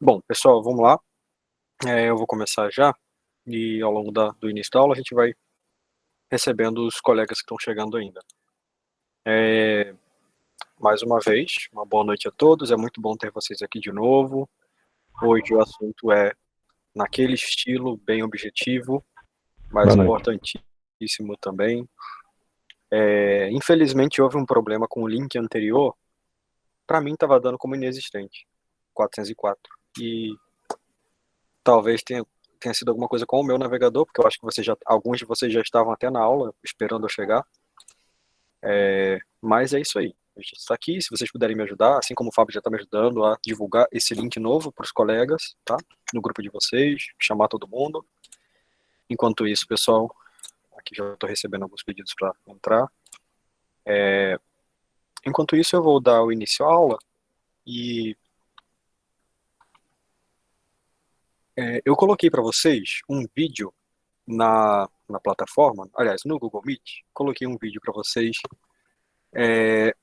Bom, pessoal, vamos lá. Eu vou começar já e ao longo do início da aula a gente vai recebendo os colegas que estão chegando ainda. Mais uma vez, uma boa noite a todos. É muito bom ter vocês aqui de novo. Hoje o assunto é naquele estilo bem objetivo, mas Boa noite. importantíssimo também. Infelizmente houve um problema com o link anterior. Para mim estava dando como inexistente, 404. E talvez tenha sido alguma coisa com o meu navegador, porque eu acho que alguns de vocês já estavam até na aula, esperando eu chegar. Mas é isso aí. A gente está aqui. Se vocês puderem me ajudar, assim como o Fábio já está me ajudando a divulgar esse link novo para os colegas, tá? No grupo de vocês, chamar todo mundo. Enquanto isso, pessoal, aqui já estou recebendo alguns pedidos para entrar. Enquanto isso, eu vou dar o início à aula e eu coloquei para vocês um vídeo na plataforma, aliás, no Google Meet, coloquei um vídeo para vocês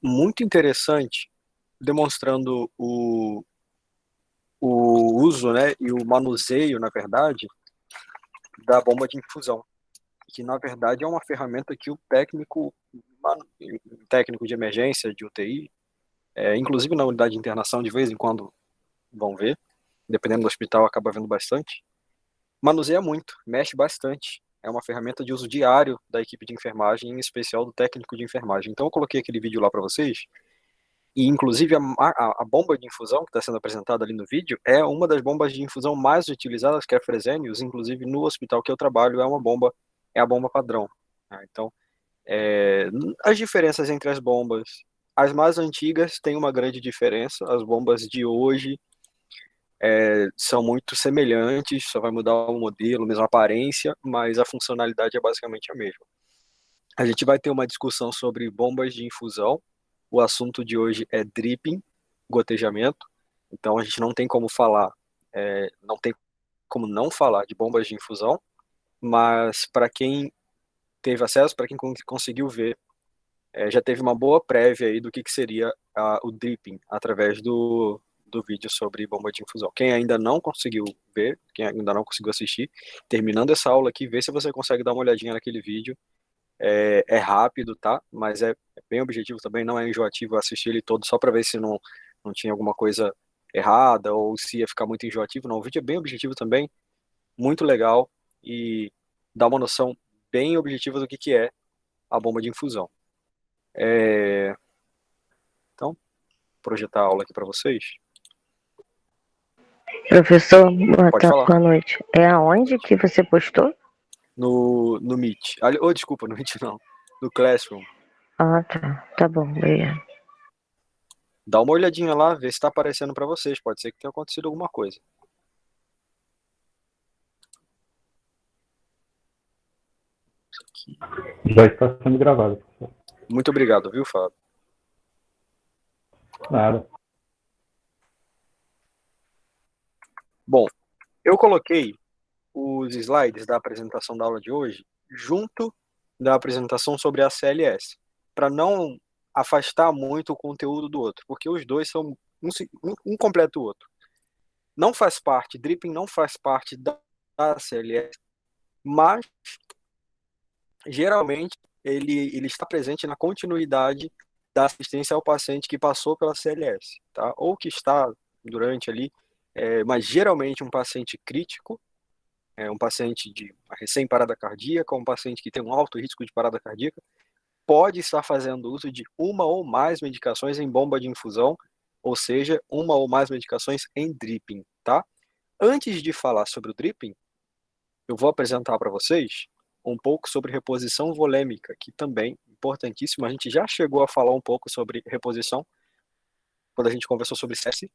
muito interessante, demonstrando o uso, né, e o manuseio, na verdade, da bomba de infusão, que na verdade é uma ferramenta que o técnico de emergência de UTI, inclusive na unidade de internação, de vez em quando vão ver, dependendo do hospital, acaba vendo bastante, manuseia muito, mexe bastante. É uma ferramenta de uso diário da equipe de enfermagem, em especial do técnico de enfermagem. Então eu coloquei aquele vídeo lá para vocês. E, inclusive, a bomba de infusão que está sendo apresentada ali no vídeo é uma das bombas de infusão mais utilizadas, que é a Fresenius, inclusive no hospital que eu trabalho, é a bomba padrão. Tá? Então, é, as diferenças entre as bombas, as mais antigas têm uma grande diferença, as bombas de hoje são muito semelhantes, só vai mudar o modelo, mesma aparência, mas a funcionalidade é basicamente a mesma. A gente vai ter uma discussão sobre bombas de infusão. O assunto de hoje é dripping, gotejamento. Então a gente não tem como falar, não tem como não falar de bombas de infusão, mas para quem teve acesso, para quem conseguiu ver, já teve uma boa prévia aí do que seria o dripping através do vídeo sobre bomba de infusão. Quem ainda não conseguiu ver, quem ainda não conseguiu assistir, terminando essa aula aqui, vê se você consegue dar uma olhadinha naquele vídeo. É rápido, tá? Mas é bem objetivo também, não é enjoativo assistir ele todo só para ver se não tinha alguma coisa errada ou se ia ficar muito enjoativo. Não, o vídeo é bem objetivo também, muito legal e dá uma noção bem objetiva do que é a bomba de infusão. É, Então, projetar a aula aqui para vocês. Professor, boa Pode tarde, falar. boa noite. É aonde que você postou? No Meet. Oh, desculpa, no Meet não. No Classroom. Ah, tá. Tá bom, obrigada. Dá uma olhadinha lá, vê se está aparecendo para vocês. Pode ser que tenha acontecido alguma coisa. Já está sendo gravado, professor. Muito obrigado, viu, Fábio? Nada. Bom, eu coloquei os slides da apresentação da aula de hoje junto da apresentação sobre a CLS, para não afastar muito o conteúdo do outro, porque os dois são um completa o outro. Não faz parte, dripping não faz parte da CLS, mas geralmente ele está presente na continuidade da assistência ao paciente que passou pela CLS, tá? Ou que está durante ali, mas geralmente um paciente crítico, um paciente de recém-parada cardíaca, um paciente que tem um alto risco de parada cardíaca, pode estar fazendo uso de uma ou mais medicações em bomba de infusão, ou seja, uma ou mais medicações em dripping, tá? Antes de falar sobre o dripping, eu vou apresentar para vocês um pouco sobre reposição volêmica, que também é importantíssimo. A gente já chegou a falar um pouco sobre reposição quando a gente conversou sobre sepse.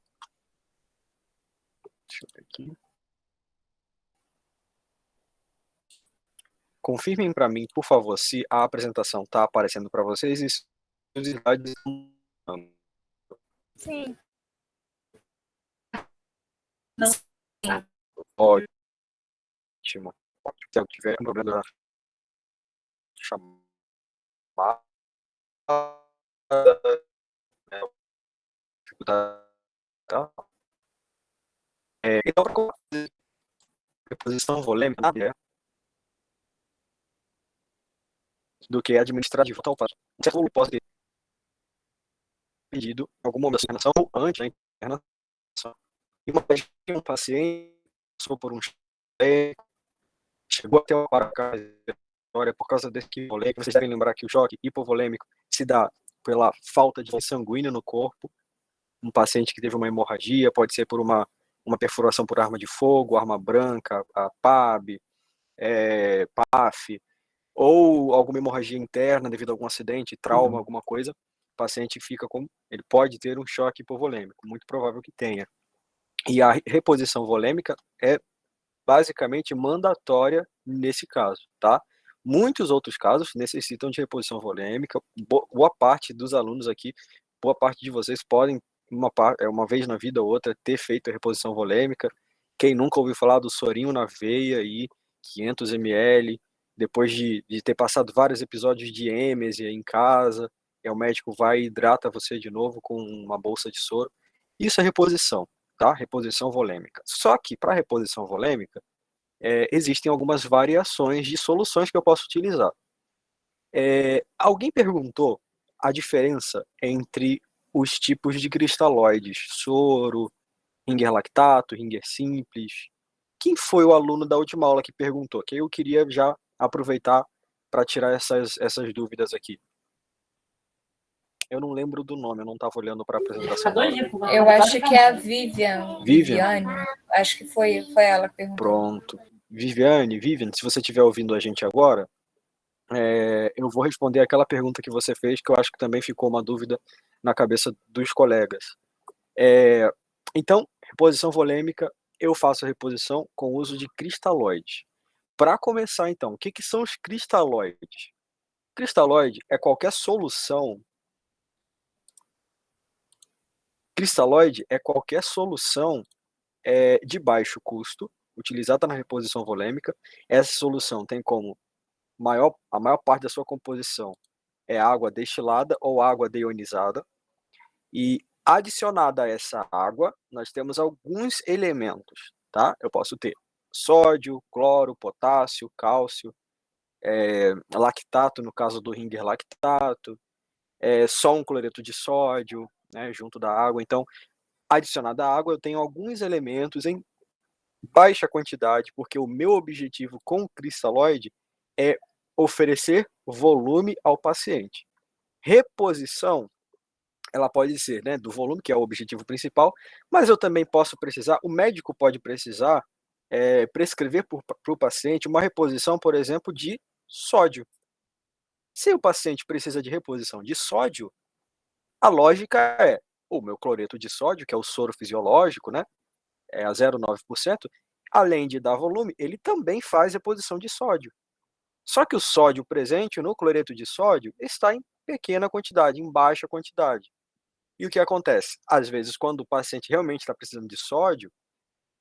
Deixa eu ver aqui. Confirmem para mim, por favor, se a apresentação está aparecendo para vocês e se os slides estão. Sim. Ótimo. Se eu tiver um problema na chamada, né, dificuldade, tá? Então, para fazer reposição volêmica, nada é do que administrar de volta ao paciente. Um certo volume pode ter pedido em algum momento da internação ou antes da internação. E uma vez que um paciente passou por um choque, chegou até o para por causa desse volêmico, vocês devem lembrar que o choque hipovolêmico se dá pela falta de sanguíneo no corpo. Um paciente que teve uma hemorragia, pode ser por uma perfuração por arma de fogo, arma branca, a PAB, PAF, ou alguma hemorragia interna devido a algum acidente, trauma, alguma coisa, o paciente ele pode ter um choque hipovolêmico, muito provável que tenha. E a reposição volêmica é basicamente mandatória nesse caso, tá? Muitos outros casos necessitam de reposição volêmica. Boa parte dos alunos aqui, boa parte de vocês podem, uma vez na vida ou outra, ter feito a reposição volêmica. Quem nunca ouviu falar do sorinho na veia, aí, 500 ml, depois de ter passado vários episódios de êmese em casa, o médico vai e hidrata você de novo com uma bolsa de soro. Isso é reposição, tá? Reposição volêmica. Só que para reposição volêmica, existem algumas variações de soluções que eu posso utilizar. Alguém perguntou a diferença entre os tipos de cristalóides, soro, ringer lactato, ringer simples. Quem foi o aluno da última aula que perguntou? Que eu queria já aproveitar para tirar essas dúvidas aqui. Eu não lembro do nome, eu não estava olhando para a apresentação. Eu acho que é a Viviane. Acho que foi ela que perguntou. Pronto. Viviane, se você estiver ouvindo a gente agora, eu vou responder aquela pergunta que você fez, que eu acho que também ficou uma dúvida na cabeça dos colegas. Então, reposição volêmica, eu faço a reposição com o uso de cristalóides. Para começar, então, o que são os cristalóides? Cristalóide é qualquer solução. Cristalóide é qualquer solução de baixo custo, utilizada na reposição volêmica. Essa solução tem como a maior parte da sua composição é água destilada ou água deionizada. E adicionada a essa água, nós temos alguns elementos, tá? Eu posso ter sódio, cloro, potássio, cálcio, lactato, no caso do ringer lactato, só um cloreto de sódio, né, junto da água. Então, adicionada à água, eu tenho alguns elementos em baixa quantidade, porque o meu objetivo com o cristalóide é oferecer volume ao paciente. Reposição, ela pode ser, né, do volume, que é o objetivo principal, mas eu também posso precisar, o médico pode precisar prescrever para o paciente uma reposição, por exemplo, de sódio. Se o paciente precisa de reposição de sódio, a lógica é o meu cloreto de sódio, que é o soro fisiológico, né, a 0,9%, além de dar volume, ele também faz reposição de sódio. Só que o sódio presente no cloreto de sódio está em pequena quantidade, em baixa quantidade. E o que acontece? Às vezes, quando o paciente realmente está precisando de sódio,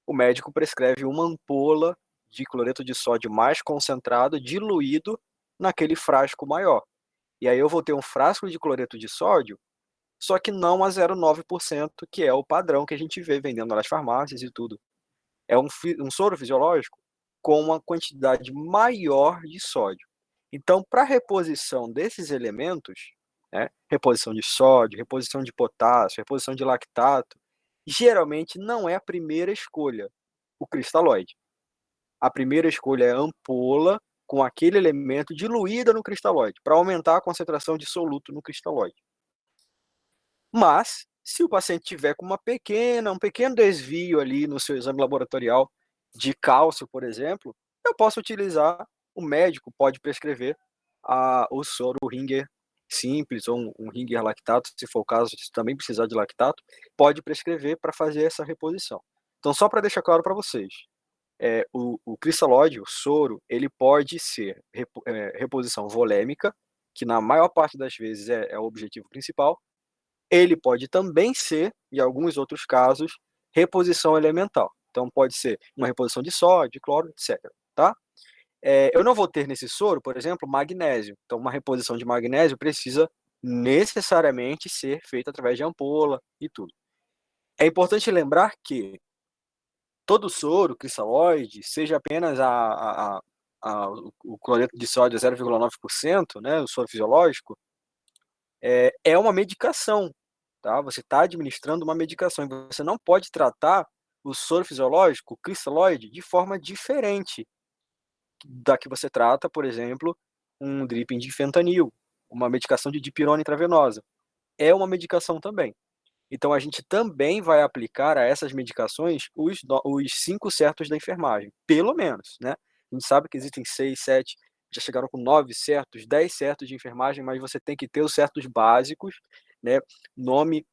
o médico prescreve uma ampola de cloreto de sódio mais concentrado, diluído naquele frasco maior. E aí eu vou ter um frasco de cloreto de sódio, só que não a 0,9%, que é o padrão que a gente vê vendendo nas farmácias e tudo. É um soro fisiológico com uma quantidade maior de sódio. Então, para reposição desses elementos, né, reposição de sódio, reposição de potássio, reposição de lactato, geralmente não é a primeira escolha o cristalóide. A primeira escolha é a ampola com aquele elemento diluída no cristalóide, para aumentar a concentração de soluto no cristalóide. Mas, se o paciente tiver com um pequeno desvio ali no seu exame laboratorial de cálcio, por exemplo, eu posso utilizar, o médico pode prescrever o soro ringer simples ou um ringer lactato, se for o caso, se também precisar de lactato, pode prescrever para fazer essa reposição. Então, só para deixar claro para vocês, o cristalóide, o soro, ele pode ser reposição volêmica, que na maior parte das vezes é o objetivo principal. Ele pode também ser, em alguns outros casos, reposição elemental. Então, pode ser uma reposição de sódio, de cloro, etc. Tá? Eu não vou ter nesse soro, por exemplo, magnésio. Então, uma reposição de magnésio precisa necessariamente ser feita através de ampola e tudo. É importante lembrar que todo soro cristalóide, seja apenas o cloreto de sódio 0,9%, né, o soro fisiológico, é uma medicação, tá? Você está administrando uma medicação e você não pode tratar o soro fisiológico, o cristalóide, de forma diferente da que você trata, por exemplo, um dripping de fentanil, uma medicação de dipirona intravenosa. É uma medicação também. Então, a gente também vai aplicar a essas medicações os 5 certos da enfermagem, pelo menos, né? A gente sabe que existem 6, 7, já chegaram com 9 certos, 10 certos de enfermagem, mas você tem que ter os certos básicos, né? Nome,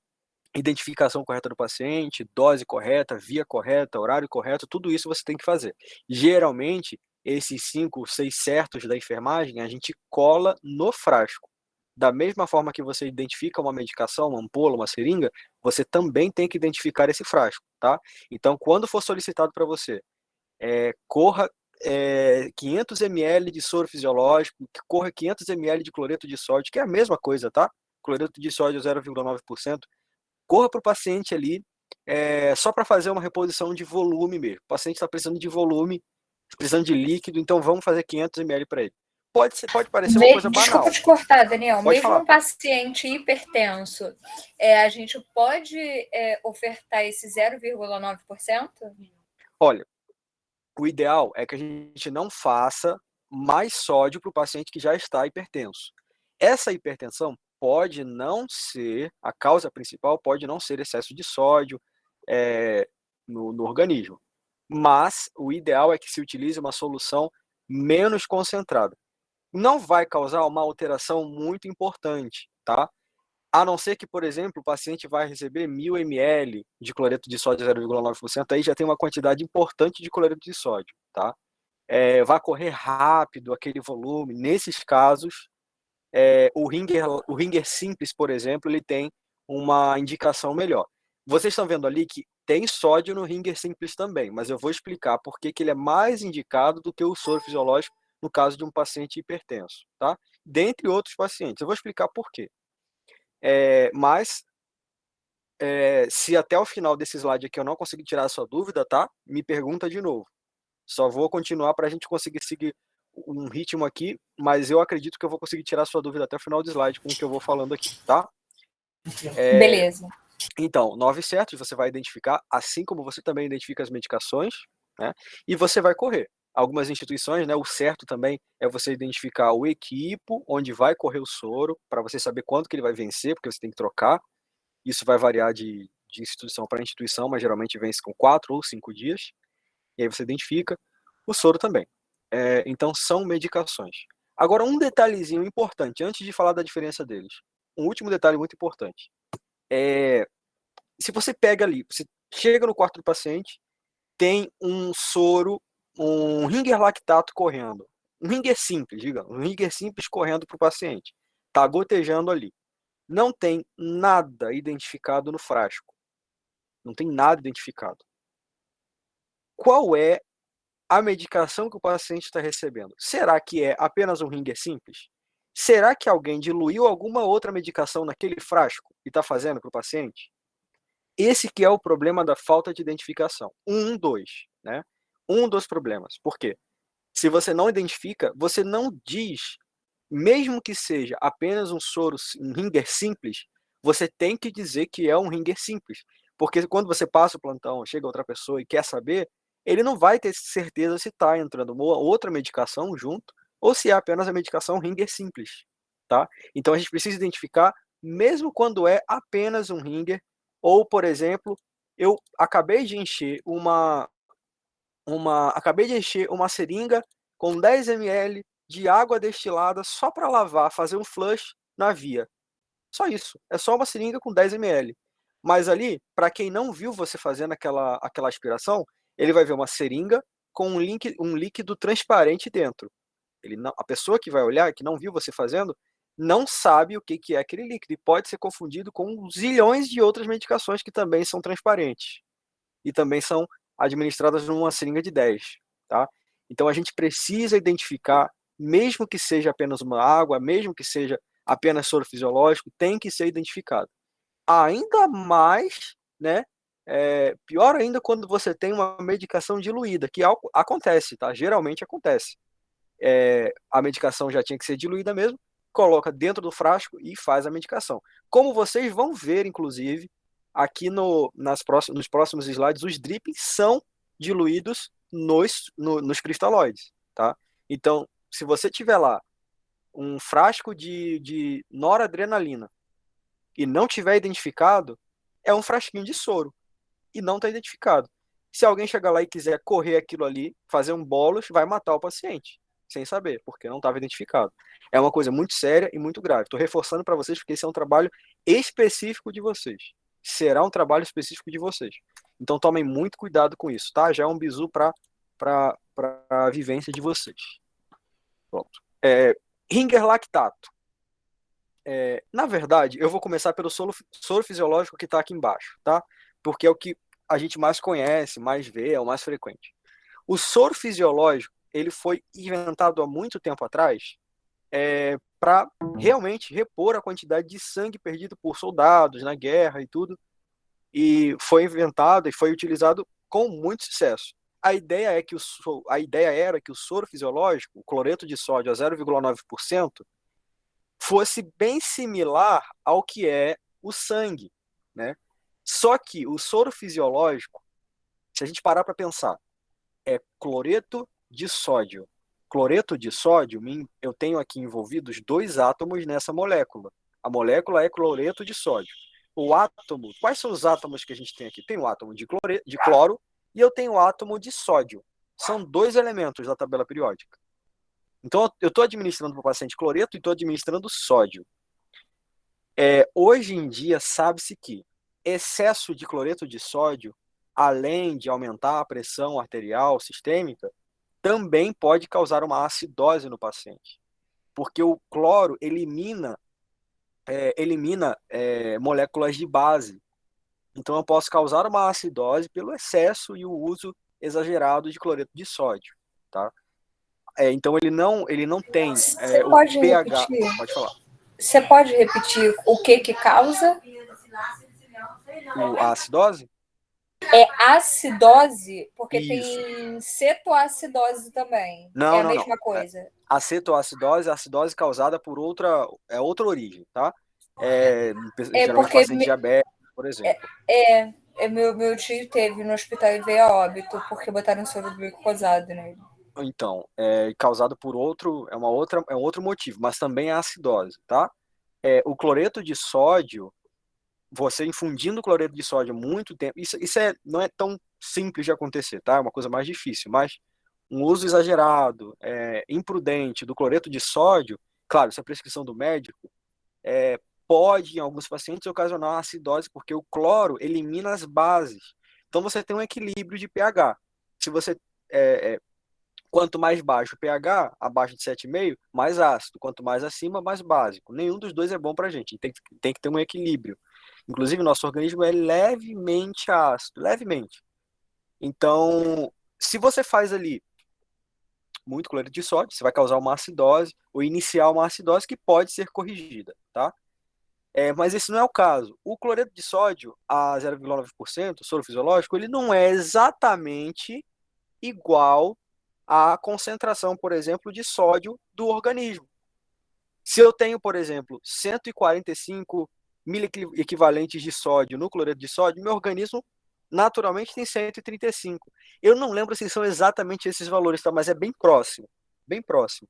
identificação correta do paciente, dose correta, via correta, horário correto, tudo isso você tem que fazer. Geralmente, esses 5, 6 certos da enfermagem, a gente cola no frasco. Da mesma forma que você identifica uma medicação, uma ampola, uma seringa, você também tem que identificar esse frasco, tá? Então, quando for solicitado para você, corra 500 ml de soro fisiológico, corra 500 ml de cloreto de sódio, que é a mesma coisa, tá? Cloreto de sódio 0,9%, corra para o paciente ali, só para fazer uma reposição de volume mesmo. O paciente está precisando de volume, precisando de líquido, então vamos fazer 500 ml para ele. Pode parecer uma coisa banal. Desculpa te cortar, Daniel. Pode Mesmo falar. um paciente hipertenso, a gente pode ofertar esse 0,9%? Olha, o ideal é que a gente não faça mais sódio para o paciente que já está hipertenso. Essa hipertensão pode não ser, a causa principal pode não ser excesso de sódio no organismo, mas o ideal é que se utilize uma solução menos concentrada. Não vai causar uma alteração muito importante, tá? A não ser que, por exemplo, o paciente vai receber 1.000 ml de cloreto de sódio 0,9%, aí já tem uma quantidade importante de cloreto de sódio, tá? Vai correr rápido aquele volume. Nesses casos, o ringer simples, por exemplo, ele tem uma indicação melhor. Vocês estão vendo ali que tem sódio no ringer simples também, mas eu vou explicar por que ele é mais indicado do que o soro fisiológico no caso de um paciente hipertenso, tá? Dentre outros pacientes. Eu vou explicar por quê. Mas, se até o final desse slide aqui eu não conseguir tirar a sua dúvida, tá? Me pergunta de novo. Só vou continuar para a gente conseguir seguir um ritmo aqui, mas eu acredito que eu vou conseguir tirar a sua dúvida até o final do slide com o que eu vou falando aqui, tá? Beleza. Então, 9 certos você vai identificar, assim como você também identifica as medicações, né? E você vai correr. Algumas instituições, né, o certo também é você identificar o equipo onde vai correr o soro, para você saber quando que ele vai vencer, porque você tem que trocar. Isso vai variar de instituição para instituição, mas geralmente vence com 4 ou 5 dias. E aí você identifica o soro também. Então, são medicações. Agora, um detalhezinho importante, antes de falar da diferença deles. Um último detalhe muito importante. Se você pega ali, você chega no quarto do paciente, tem um soro, um ringer lactato correndo. Um ringer simples, digamos. Um ringer simples correndo para o paciente. Está gotejando ali. Não tem nada identificado no frasco. Não tem nada identificado. Qual é a medicação que o paciente está recebendo? Será que é apenas um ringer simples? Será que alguém diluiu alguma outra medicação naquele frasco e está fazendo para o paciente? Esse que é o problema da falta de identificação. Né? Um dos problemas. Por quê? Se você não identifica, você não diz, mesmo que seja apenas um soro, um ringer simples, você tem que dizer que é um ringer simples. Porque quando você passa o plantão, chega outra pessoa e quer saber, ele não vai ter certeza se está entrando uma outra medicação junto ou se é apenas a medicação ringer simples, tá? Então a gente precisa identificar, mesmo quando é apenas um ringer, ou, por exemplo, eu acabei de encher uma seringa com 10 ml de água destilada só para lavar, fazer um flush na via. Só isso. É só uma seringa com 10 ml. Mas ali, para quem não viu você fazendo aquela aspiração, ele vai ver uma seringa com um líquido transparente dentro. A pessoa que vai olhar, que não viu você fazendo, não sabe o que é aquele líquido e pode ser confundido com zilhões de outras medicações que também são transparentes e também são administradas numa seringa de 10, tá? Então a gente precisa identificar, mesmo que seja apenas uma água, mesmo que seja apenas soro fisiológico, tem que ser identificado. Ainda mais, né, Pior ainda quando você tem uma medicação diluída, que acontece, tá? Geralmente acontece. A medicação já tinha que ser diluída mesmo, coloca dentro do frasco e faz a medicação. Como vocês vão ver, inclusive, aqui nos próximos slides, os drippings são diluídos nos cristalóides, tá? Então, se você tiver lá um frasco de noradrenalina e não tiver identificado, é um frasquinho de soro e não está identificado. Se alguém chegar lá e quiser correr aquilo ali, fazer um bolos, vai matar o paciente, sem saber, porque não estava identificado. É uma coisa muito séria e muito grave. Estou reforçando para vocês porque esse é um trabalho específico de vocês. Será um trabalho específico de vocês. Então tomem muito cuidado com isso, tá? Já é um bizu para a vivência de vocês. Pronto. Ringer lactato. Na verdade, eu vou começar pelo soro fisiológico que está aqui embaixo, tá? Porque é o que a gente mais conhece, mais vê, é o mais frequente. O soro fisiológico, ele foi inventado há muito tempo atrás para realmente repor a quantidade de sangue perdido por soldados na guerra e tudo. E foi inventado e foi utilizado com muito sucesso. A ideia era que o soro fisiológico, o cloreto de sódio a 0,9%, fosse bem similar ao que é o sangue, né? Só que o soro fisiológico, se a gente parar para pensar, é cloreto de sódio. Cloreto de sódio, eu tenho aqui envolvidos 2 átomos nessa molécula. A molécula é cloreto de sódio. O átomo, quais são os átomos que a gente tem aqui? Tem o átomo de cloro e eu tenho o átomo de sódio. São 2 elementos da tabela periódica. Então, eu estou administrando para o paciente cloreto e estou administrando sódio. Hoje em dia, sabe-se que excesso de cloreto de sódio, além de aumentar a pressão arterial sistêmica, também pode causar uma acidose no paciente. Porque o cloro elimina moléculas de base. Então, eu posso causar uma acidose pelo excesso e o uso exagerado de cloreto de sódio, tá? Então ele não tem Você o pode pH. repetir? Pode falar. Você pode repetir o que causa? A acidose? É acidose, porque Isso. tem cetoacidose também. Não, é a não, mesma não. coisa. A cetoacidose é a acidose causada por outra origem, tá? Geralmente porque paciente diabético, por exemplo. Meu tio teve no hospital e veio a óbito porque botaram soro glicosado nele. Então, causado por outro, é um outro motivo, mas também é acidose, tá? O cloreto de sódio, você infundindo cloreto de sódio há muito tempo, isso não é tão simples de acontecer, tá? É uma coisa mais difícil, mas um uso exagerado, imprudente do cloreto de sódio, claro, se a prescrição do médico, pode, em alguns pacientes, ocasionar uma acidose, porque o cloro elimina as bases. Então você tem um equilíbrio de pH. Se você quanto mais baixo o pH, abaixo de 7,5, mais ácido. Quanto mais acima, mais básico. Nenhum dos dois é bom para a gente. Tem que ter um equilíbrio. Inclusive, nosso organismo é levemente ácido. Levemente. Então, se você faz ali muito cloreto de sódio, você vai causar uma acidose ou iniciar uma acidose que pode ser corrigida, tá? Mas esse não é o caso. O cloreto de sódio a 0,9%, soro fisiológico, ele não é exatamente igual à concentração, por exemplo, de sódio do organismo. Se eu tenho, por exemplo, 145 miliequivalentes de sódio no cloreto de sódio, meu organismo naturalmente tem 135. Eu não lembro se são exatamente esses valores, tá? Mas é bem próximo. Bem próximo.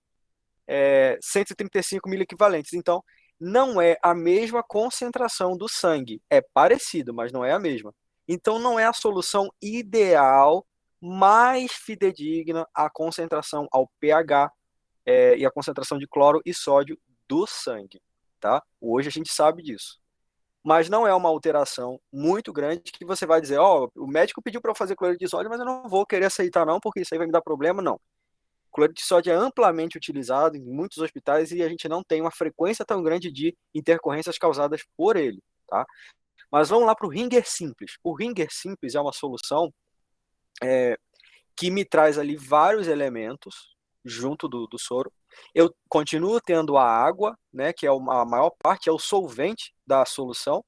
135 miliequivalentes. Então, não é a mesma concentração do sangue. É parecido, mas não é a mesma. Então, não é a solução ideal, mais fidedigna à concentração, ao pH e à concentração de cloro e sódio do sangue. Tá? Hoje a gente sabe disso. Mas não é uma alteração muito grande que você vai dizer, o médico pediu para eu fazer cloreto de sódio, mas eu não vou querer aceitar não, porque isso aí vai me dar problema, não. Cloreto de sódio é amplamente utilizado em muitos hospitais e a gente não tem uma frequência tão grande de intercorrências causadas por ele, tá? Mas vamos lá para o Ringer Simples. O Ringer Simples é uma solução que me traz ali vários elementos junto do soro. Eu continuo tendo a água, né, que é a maior parte, é o solvente da solução,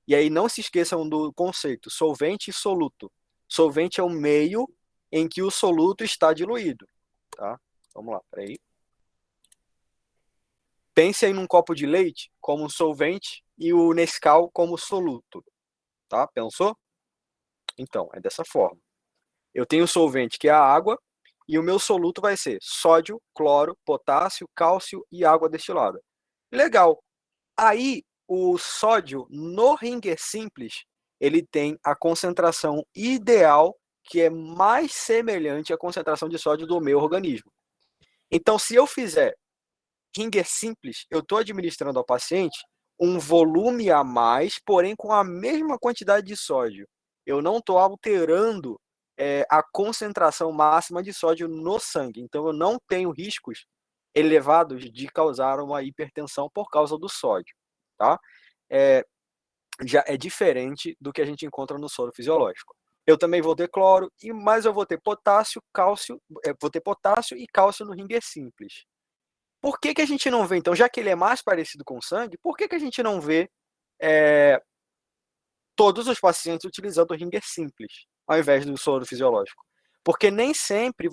E aí não se esqueçam do conceito solvente e soluto. Solvente é o meio em que o soluto está diluído, tá? Vamos lá, peraí. Pense aí num copo de leite como solvente e o Nescau como soluto, tá? Pensou? Então, é dessa forma. Eu tenho o solvente, que é a água, e o meu soluto vai ser sódio, cloro, potássio, cálcio e água destilada. Legal. Aí, o sódio no Ringer simples, ele tem a concentração ideal, que é mais semelhante à concentração de sódio do meu organismo. Então, se eu fizer Ringer simples, eu estou administrando ao paciente um volume a mais, porém com a mesma quantidade de sódio. Eu não estou alterando a concentração máxima de sódio no sangue. Então, eu não tenho riscos elevados de causar uma hipertensão por causa do sódio. Tá? Já é diferente do que a gente encontra no soro fisiológico. Eu também vou ter cloro, mas eu vou ter potássio, cálcio, vou ter potássio e cálcio no Ringer simples. Por que a gente não vê, então, já que ele é mais parecido com o sangue, por que a gente não vê todos os pacientes utilizando o Ringer simples, ao invés do soro fisiológico? Porque nem sempre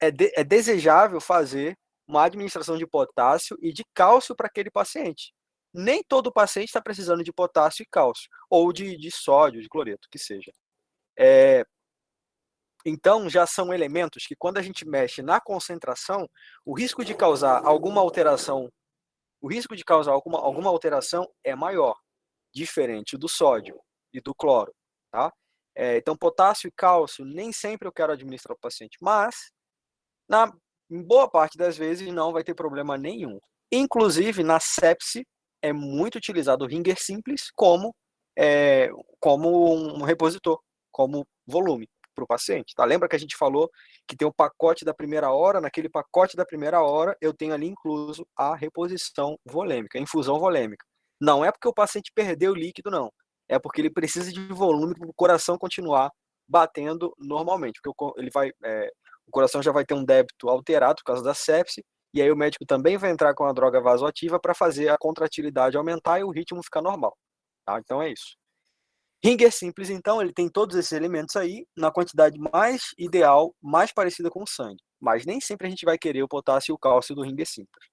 é desejável fazer uma administração de potássio e de cálcio para aquele paciente. Nem todo paciente está precisando de potássio e cálcio, ou de sódio, de cloreto, que seja. Então, já são elementos que, quando a gente mexe na concentração, o risco de causar alguma alteração é maior, diferente do sódio e do cloro, tá? Então, potássio e cálcio, nem sempre eu quero administrar para o paciente, mas, em boa parte das vezes, não vai ter problema nenhum. Inclusive, na sepse, é muito utilizado o Ringer simples como um repositor, como volume para o paciente. Tá? Lembra que a gente falou que tem o pacote da primeira hora? Naquele pacote da primeira hora, eu tenho ali incluso a reposição volêmica, a infusão volêmica. Não é porque o paciente perdeu o líquido, não. É porque ele precisa de volume para o coração continuar batendo normalmente. Porque o coração já vai ter um débito alterado por causa da sepse, e aí o médico também vai entrar com a droga vasoativa para fazer a contratilidade aumentar e o ritmo ficar normal. Tá? Então é isso. Ringer simples, então, ele tem todos esses elementos aí na quantidade mais ideal, mais parecida com o sangue. Mas nem sempre a gente vai querer o potássio e o cálcio do Ringer simples.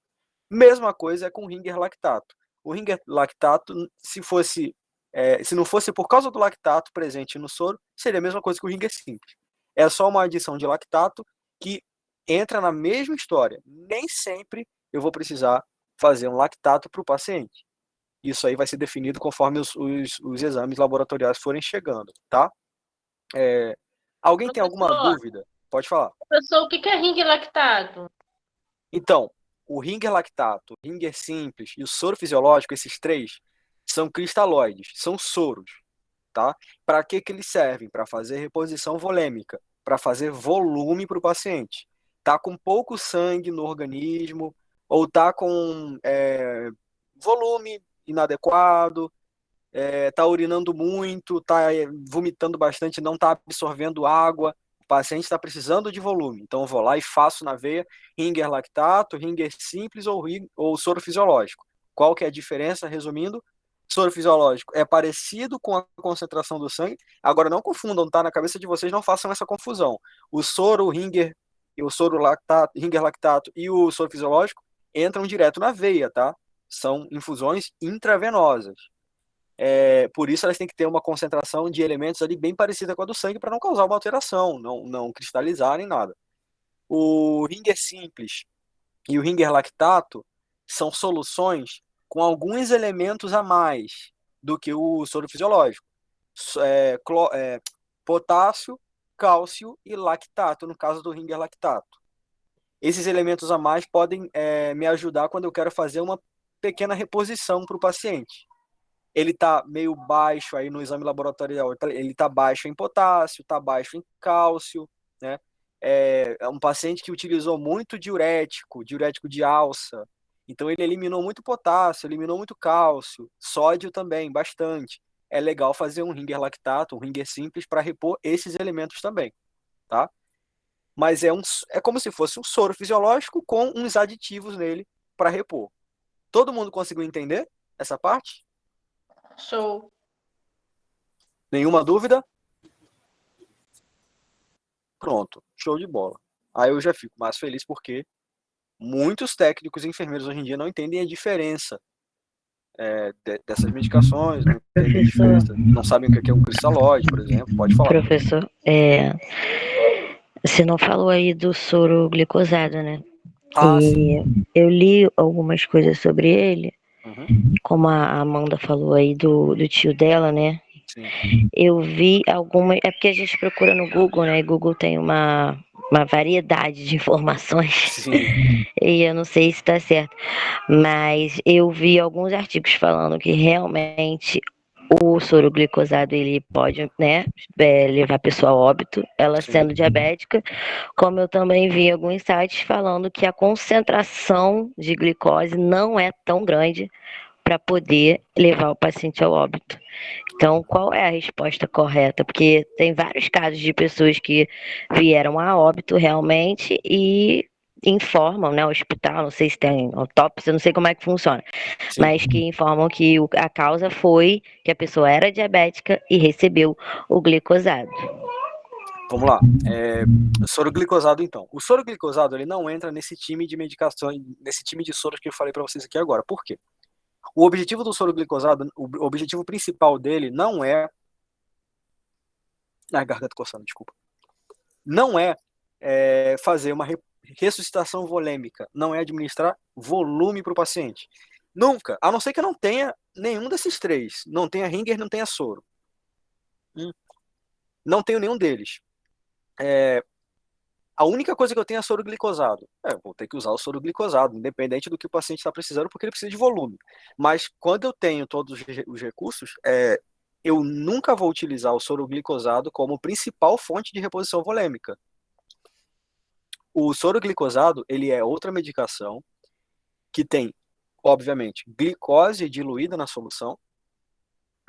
Mesma coisa é com o Ringer lactato. O Ringer lactato, se não fosse por causa do lactato presente no soro, seria a mesma coisa que o Ringer simples. É só uma adição de lactato que entra na mesma história. Nem sempre eu vou precisar fazer um lactato para o paciente. Isso aí vai ser definido conforme os exames laboratoriais forem chegando, tá? Alguém tem alguma dúvida? Pode falar. Professor, o que é ringue lactato? Então, o Ringer lactato, o Ringer simples e o soro fisiológico, esses três, são cristalóides, são soros, tá? Para que eles servem? Para fazer reposição volêmica, para fazer volume para o paciente. Tá com pouco sangue no organismo, ou tá com volume inadequado, tá urinando muito, tá vomitando bastante, não tá absorvendo água, o paciente está precisando de volume. Então eu vou lá e faço na veia Ringer lactato, Ringer simples ou soro fisiológico. Qual que é a diferença, resumindo? Soro fisiológico é parecido com a concentração do sangue. Agora não confundam, tá? Na cabeça de vocês não façam essa confusão. O soro Ringer Ringer lactato e o soro fisiológico entram direto na veia, tá? São infusões intravenosas. Por isso elas têm que ter uma concentração de elementos ali bem parecida com a do sangue para não causar uma alteração, não cristalizar nem nada. O Ringer simples e o Ringer lactato são soluções com alguns elementos a mais do que o soro fisiológico. Potássio, cálcio e lactato, no caso do Ringer lactato. Esses elementos a mais podem me ajudar quando eu quero fazer uma pequena reposição para o paciente. Ele está meio baixo aí no exame laboratorial, ele está baixo em potássio, está baixo em cálcio, né? É um paciente que utilizou muito diurético de alça, então ele eliminou muito potássio, eliminou muito cálcio, sódio também, bastante. É legal fazer um Ringer lactato, um Ringer simples para repor esses elementos também, tá? Mas é como se fosse um soro fisiológico com uns aditivos nele para repor. Todo mundo conseguiu entender essa parte? Show. Nenhuma dúvida? Pronto, show de bola. Aí eu já fico mais feliz porque muitos técnicos e enfermeiros hoje em dia não entendem a diferença dessas medicações, não entendem a diferença, não sabem o que é um cristalóide, por exemplo. Pode falar. Professor, você não falou aí do soro glicosado, né? Sim. Eu li algumas coisas sobre ele, Uhum. como a Amanda falou aí do tio dela, né? Sim. Eu vi algumas. É porque a gente procura no Google, né? E Google tem uma variedade de informações. Sim. E eu não sei se está certo. Mas eu vi alguns artigos falando que realmente o soro glicosado ele pode, né, levar a pessoa a óbito, ela Sim. sendo diabética, como eu também vi alguns sites falando que a concentração de glicose não é tão grande para poder levar o paciente ao óbito. Então, qual é a resposta correta? Porque tem vários casos de pessoas que vieram a óbito realmente e informam, né, o hospital, não sei se tem autópsia, não sei como é que funciona, Sim. mas que informam que a causa foi que a pessoa era diabética e recebeu o glicosado. Vamos lá. Soro glicosado, então. O soro glicosado ele não entra nesse time de medicação, nesse time de soros que eu falei para vocês aqui agora. Por quê? O objetivo do soro glicosado, o objetivo principal dele não é. Ai, garganta coçando, desculpa. Não é fazer uma ressuscitação volêmica, não é administrar volume para o paciente. Nunca, a não ser que não tenha nenhum desses três. Não tenha Ringer, não tenha soro. Não tenho nenhum deles. A única coisa que eu tenho é soro glicosado. Eu vou ter que usar o soro glicosado, independente do que o paciente está precisando, porque ele precisa de volume. Mas quando eu tenho todos os recursos, eu nunca vou utilizar o soro glicosado como principal fonte de reposição volêmica. O soro glicosado, ele é outra medicação que tem, obviamente, glicose diluída na solução.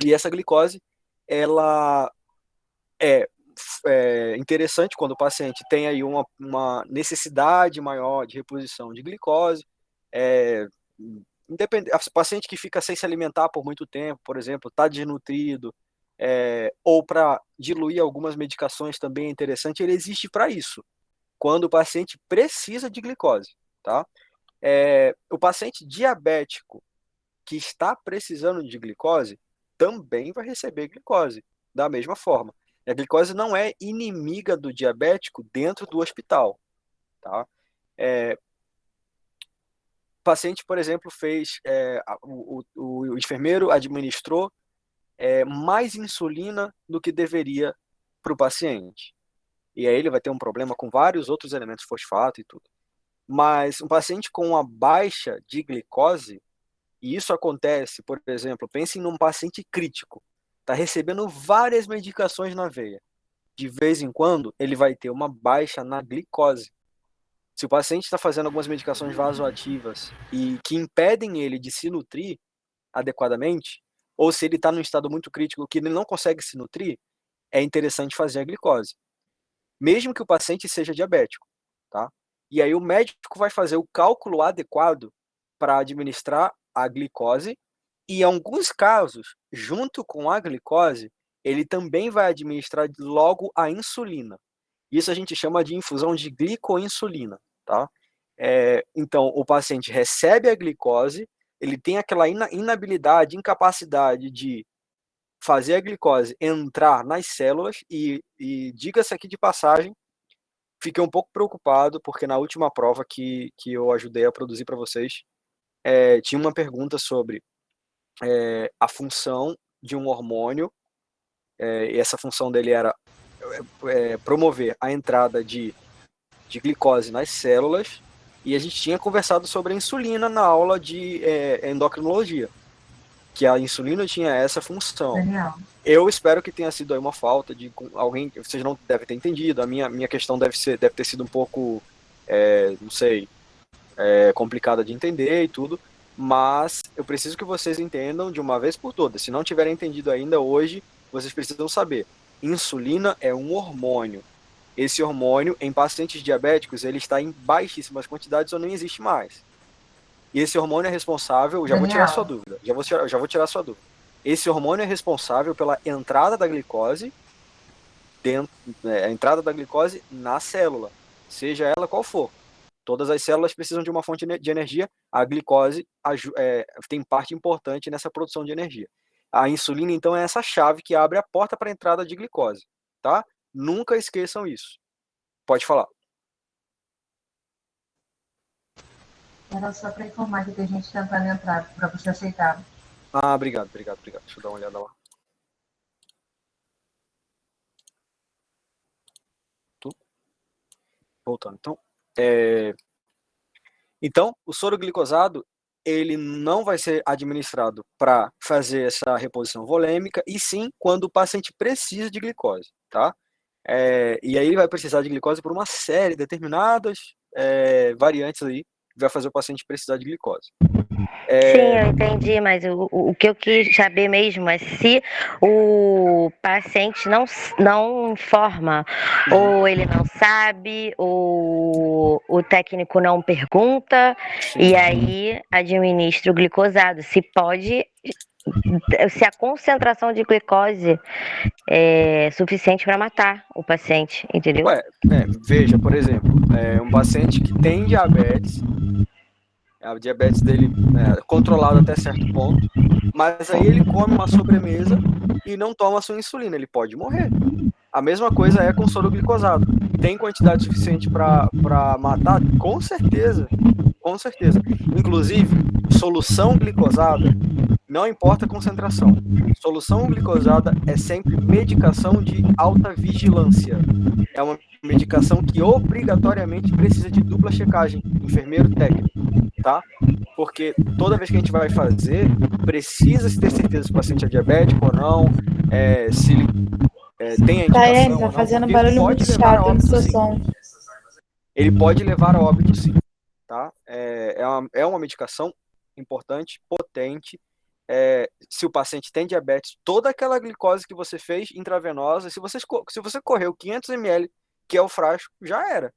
E essa glicose, ela é interessante quando o paciente tem aí uma necessidade maior de reposição de glicose. Paciente que fica sem se alimentar por muito tempo, por exemplo, está desnutrido, ou para diluir algumas medicações também é interessante, ele existe para isso, quando o paciente precisa de glicose, tá? O paciente diabético que está precisando de glicose também vai receber glicose, da mesma forma. A glicose não é inimiga do diabético dentro do hospital, tá? O paciente, por exemplo, o enfermeiro administrou mais insulina do que deveria para o paciente. E aí ele vai ter um problema com vários outros elementos, fosfato e tudo. Mas um paciente com uma baixa de glicose, e isso acontece, por exemplo, pensem num paciente crítico, está recebendo várias medicações na veia. De vez em quando, ele vai ter uma baixa na glicose. Se o paciente está fazendo algumas medicações vasoativas e que impedem ele de se nutrir adequadamente, ou se ele está num estado muito crítico que ele não consegue se nutrir, é interessante fazer a glicose, mesmo que o paciente seja diabético, tá? E aí o médico vai fazer o cálculo adequado para administrar a glicose e, em alguns casos, junto com a glicose, ele também vai administrar logo a insulina. Isso a gente chama de infusão de glicoinsulina, tá? Então, o paciente recebe a glicose, ele tem aquela inabilidade, incapacidade de fazer a glicose entrar nas células e diga-se aqui de passagem, fiquei um pouco preocupado porque na última prova que eu ajudei a produzir para vocês, tinha uma pergunta sobre a função de um hormônio, e essa função dele era promover a entrada de glicose nas células, e a gente tinha conversado sobre a insulina na aula de endocrinologia, que a insulina tinha essa função. Daniel. Eu espero que tenha sido aí uma falta de alguém, vocês não devem ter entendido, a minha questão deve ter sido um pouco, não sei, complicada de entender e tudo, mas eu preciso que vocês entendam de uma vez por todas. Se não tiverem entendido ainda hoje, vocês precisam saber. Insulina é um hormônio. Esse hormônio, em pacientes diabéticos, ele está em baixíssimas quantidades ou nem existe mais. E esse hormônio é responsável, já vou tirar sua dúvida, já vou tirar sua dúvida. Esse hormônio é responsável pela entrada da glicose a entrada da glicose na célula, seja ela qual for. Todas as células precisam de uma fonte de energia, a glicose tem parte importante nessa produção de energia. A insulina, então, é essa chave que abre a porta para a entrada de glicose, tá? Nunca esqueçam isso. Pode falar. Era só para informar que tem gente tentando entrar, para você aceitar. Ah, obrigado. Deixa eu dar uma olhada lá. Voltando, então, o soro glicosado, ele não vai ser administrado para fazer essa reposição volêmica, e sim quando o paciente precisa de glicose, tá? E aí ele vai precisar de glicose por uma série de determinadas variantes aí, que vai fazer o paciente precisar de glicose. Sim, eu entendi, mas o que eu quis saber mesmo é se o paciente não informa, ou ele não sabe, ou o técnico não pergunta, e aí administra o glicosado. Se a concentração de glicose é suficiente para matar o paciente, entendeu? Veja, por exemplo, um paciente que tem diabetes, a diabetes dele é controlada até certo ponto, mas aí ele come uma sobremesa e não toma sua insulina, ele pode morrer. A mesma coisa é com soro glicosado. Tem quantidade suficiente para matar? Com certeza. Inclusive, solução glicosada, não importa a concentração. Solução glicosada é sempre medicação de alta vigilância. É uma medicação que obrigatoriamente precisa de dupla checagem, enfermeiro técnico, tá? Porque toda vez que a gente vai fazer, precisa se ter certeza se o paciente é diabético ou não, se ele tem a indicação ou não, fazendo porque barulho pode muito levar a chato no seu óbito, som. ele pode levar a óbito, sim, tá? É uma medicação importante, potente. Se o paciente tem diabetes, toda aquela glicose que você fez intravenosa, se você correu 500 ml, que é o frasco, já era,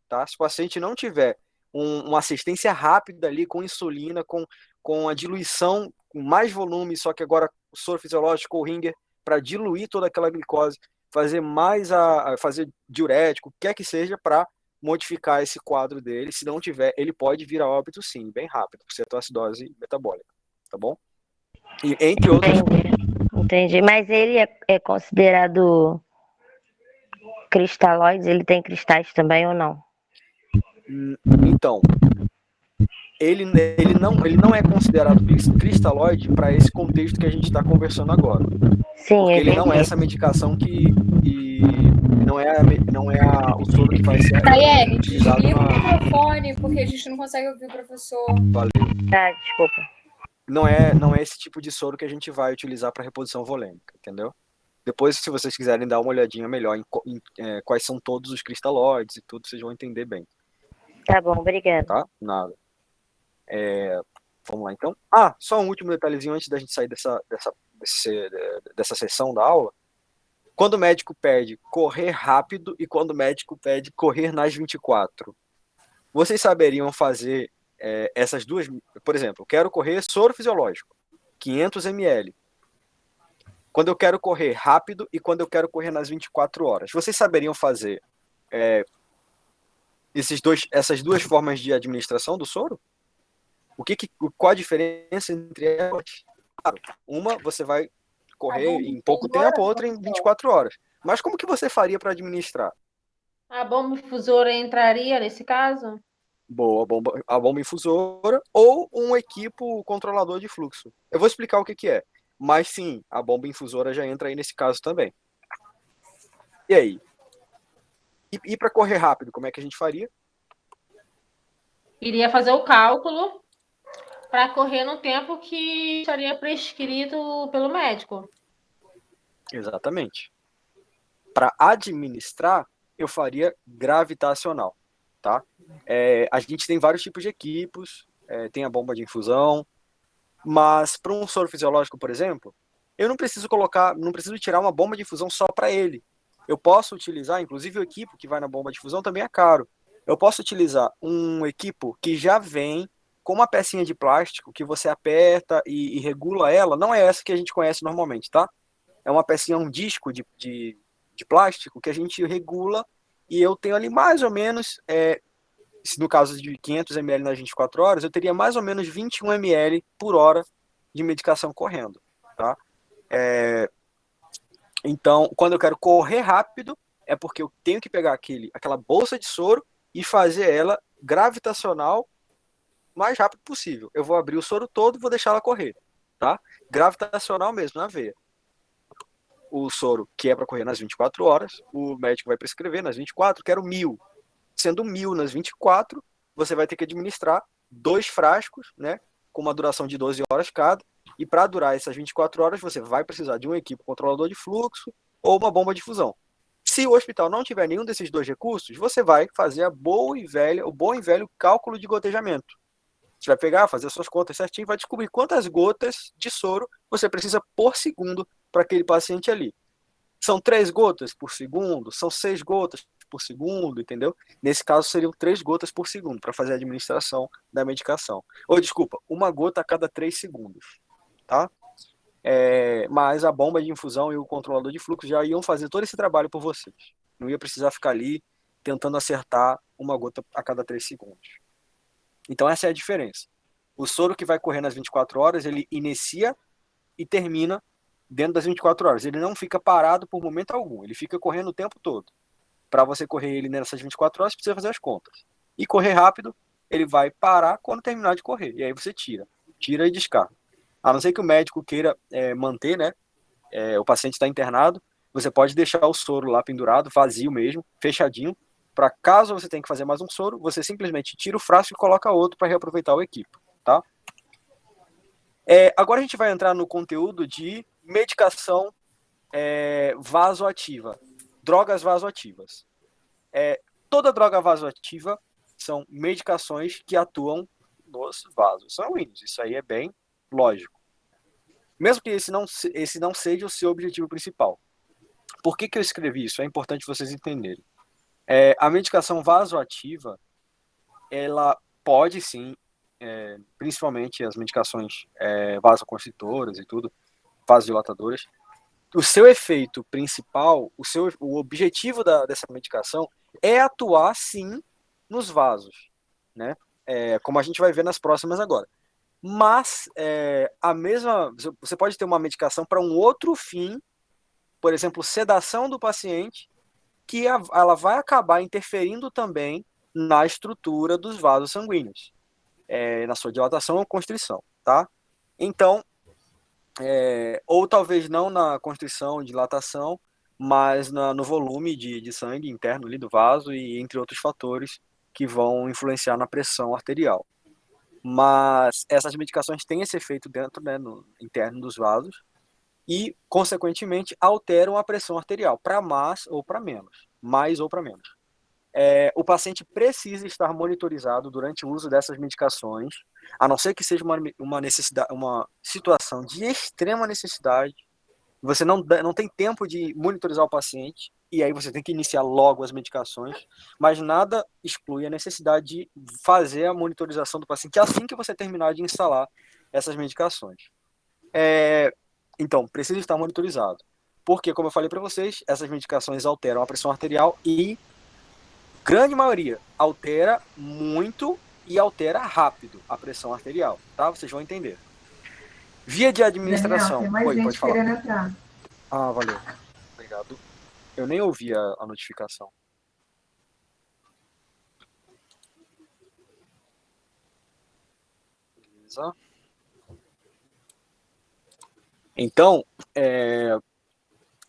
tá? Se o paciente não tiver uma assistência rápida ali com insulina, com a diluição, com mais volume, só que agora o soro fisiológico ou Ringer, para diluir toda aquela glicose, fazer fazer diurético, o que quer que seja, para modificar esse quadro dele. Se não tiver, ele pode vir a óbito, sim, bem rápido, por cetoacidose metabólica, tá bom? E entre outros. Entendi. Mas ele é considerado cristalóide? Ele tem cristais também ou não? Então, ele não é considerado cristalóide para esse contexto que a gente está conversando agora. Sim, porque ele não é essa medicação que não é o soro que vai ser Tayane, desliga o microfone, porque a gente não consegue ouvir o professor. Valeu. Desculpa. Não é esse tipo de soro que a gente vai utilizar para reposição volêmica, entendeu? Depois, se vocês quiserem dar uma olhadinha melhor em quais são todos os cristalóides e tudo, vocês vão entender bem. Tá bom, obrigada. Tá? Nada. Vamos lá, então. Só um último detalhezinho antes da gente sair dessa sessão da aula. Quando o médico pede correr rápido e quando o médico pede correr nas 24, vocês saberiam fazer essas duas? Por exemplo, eu quero correr soro fisiológico, 500 ml. Quando eu quero correr rápido e quando eu quero correr nas 24 horas. Vocês saberiam fazer essas duas formas de administração do soro? Qual a diferença entre elas? Uma você vai correr em pouco tempo, outra em 24 horas. Mas como que você faria para administrar? A bomba infusora entraria nesse caso? Boa, a bomba infusora ou um equipo controlador de fluxo. Eu vou explicar o que é. Mas sim, a bomba infusora já entra aí nesse caso também. E aí? E para correr rápido, como é que a gente faria? Iria fazer o cálculo para correr no tempo que estaria prescrito pelo médico. Exatamente. Para administrar, eu faria gravitacional, tá? A gente tem vários tipos de equipos, tem a bomba de infusão, mas para um soro fisiológico, por exemplo, eu não preciso tirar uma bomba de infusão só para ele. Eu posso utilizar, inclusive o equipo que vai na bomba de infusão também é caro. Eu posso utilizar um equipo que já vem com uma pecinha de plástico que você aperta e regula ela, não é essa que a gente conhece normalmente, tá? É uma pecinha, um disco de plástico que a gente regula e eu tenho ali mais ou menos, no caso de 500 ml nas 24 horas, eu teria mais ou menos 21 ml por hora de medicação correndo, tá? Então, quando eu quero correr rápido, é porque eu tenho que pegar aquela bolsa de soro e fazer ela gravitacional o mais rápido possível. Eu vou abrir o soro todo e vou deixar ela correr, tá? Gravitacional mesmo, na veia. O soro, que é para correr nas 24 horas, o médico vai prescrever nas 24, quero 1.000. Sendo 1.000 nas 24, você vai ter que administrar 2 frascos, né, com uma duração de 12 horas cada, e para durar essas 24 horas, você vai precisar de um equipo controlador de fluxo ou uma bomba de infusão. Se o hospital não tiver nenhum desses 2 recursos, você vai fazer o bom e velho cálculo de gotejamento. Você vai pegar, fazer as suas contas certinho, vai descobrir quantas gotas de soro você precisa por segundo para aquele paciente ali. São 3 gotas por segundo, são 6 gotas por segundo, entendeu? Nesse caso seriam 3 gotas por segundo para fazer a administração da medicação. Ou desculpa, 1 gota a cada 3 segundos, tá? Mas a bomba de infusão e o controlador de fluxo já iam fazer todo esse trabalho por vocês. Não ia precisar ficar ali tentando acertar 1 gota a cada 3 segundos. Então essa é a diferença. O soro que vai correr nas 24 horas, ele inicia e termina dentro das 24 horas. Ele não fica parado por momento algum. Ele fica correndo o tempo todo. Para você correr ele nessas 24 horas, você precisa fazer as contas. E correr rápido, ele vai parar quando terminar de correr. E aí você tira e descarga. A não ser que o médico queira manter, né? O paciente está internado, você pode deixar o soro lá pendurado, vazio mesmo, fechadinho, para caso você tenha que fazer mais um soro, você simplesmente tira o frasco e coloca outro para reaproveitar o equipo, tá? Agora a gente vai entrar no conteúdo de medicação vasoativa, drogas vasoativas. Toda droga vasoativa são medicações que atuam nos vasos sanguíneos, isso aí é bem lógico. Mesmo que esse não seja o seu objetivo principal. Por que eu escrevi isso? É importante vocês entenderem. A medicação vasoativa, ela pode sim, principalmente as medicações vasoconstritoras e tudo, vasodilatadoras, o seu efeito principal, o objetivo dessa medicação é atuar sim nos vasos, né? Como a gente vai ver nas próximas agora. Mas você pode ter uma medicação para um outro fim, por exemplo, sedação do paciente, que ela vai acabar interferindo também na estrutura dos vasos sanguíneos, na sua dilatação ou constrição, tá? Então, ou talvez não na constrição, dilatação, mas no volume de sangue interno ali do vaso e entre outros fatores que vão influenciar na pressão arterial. Mas essas medicações têm esse efeito dentro, né, no interno dos vasos e, consequentemente, alteram a pressão arterial para mais ou para menos. O paciente precisa estar monitorizado durante o uso dessas medicações, a não ser que seja uma situação de extrema necessidade. Você não tem tempo de monitorizar o paciente, e aí você tem que iniciar logo as medicações, mas nada exclui a necessidade de fazer a monitorização do paciente assim que você terminar de instalar essas medicações. Então, precisa estar monitorizado. Porque, como eu falei para vocês, essas medicações alteram a pressão arterial e, grande maioria, altera muito e altera rápido a pressão arterial, tá? Vocês vão entender. Via de administração. Daniel, tem mais gente querendo entrar. Ah, valeu. Obrigado. Eu nem ouvi a notificação. Beleza. Então,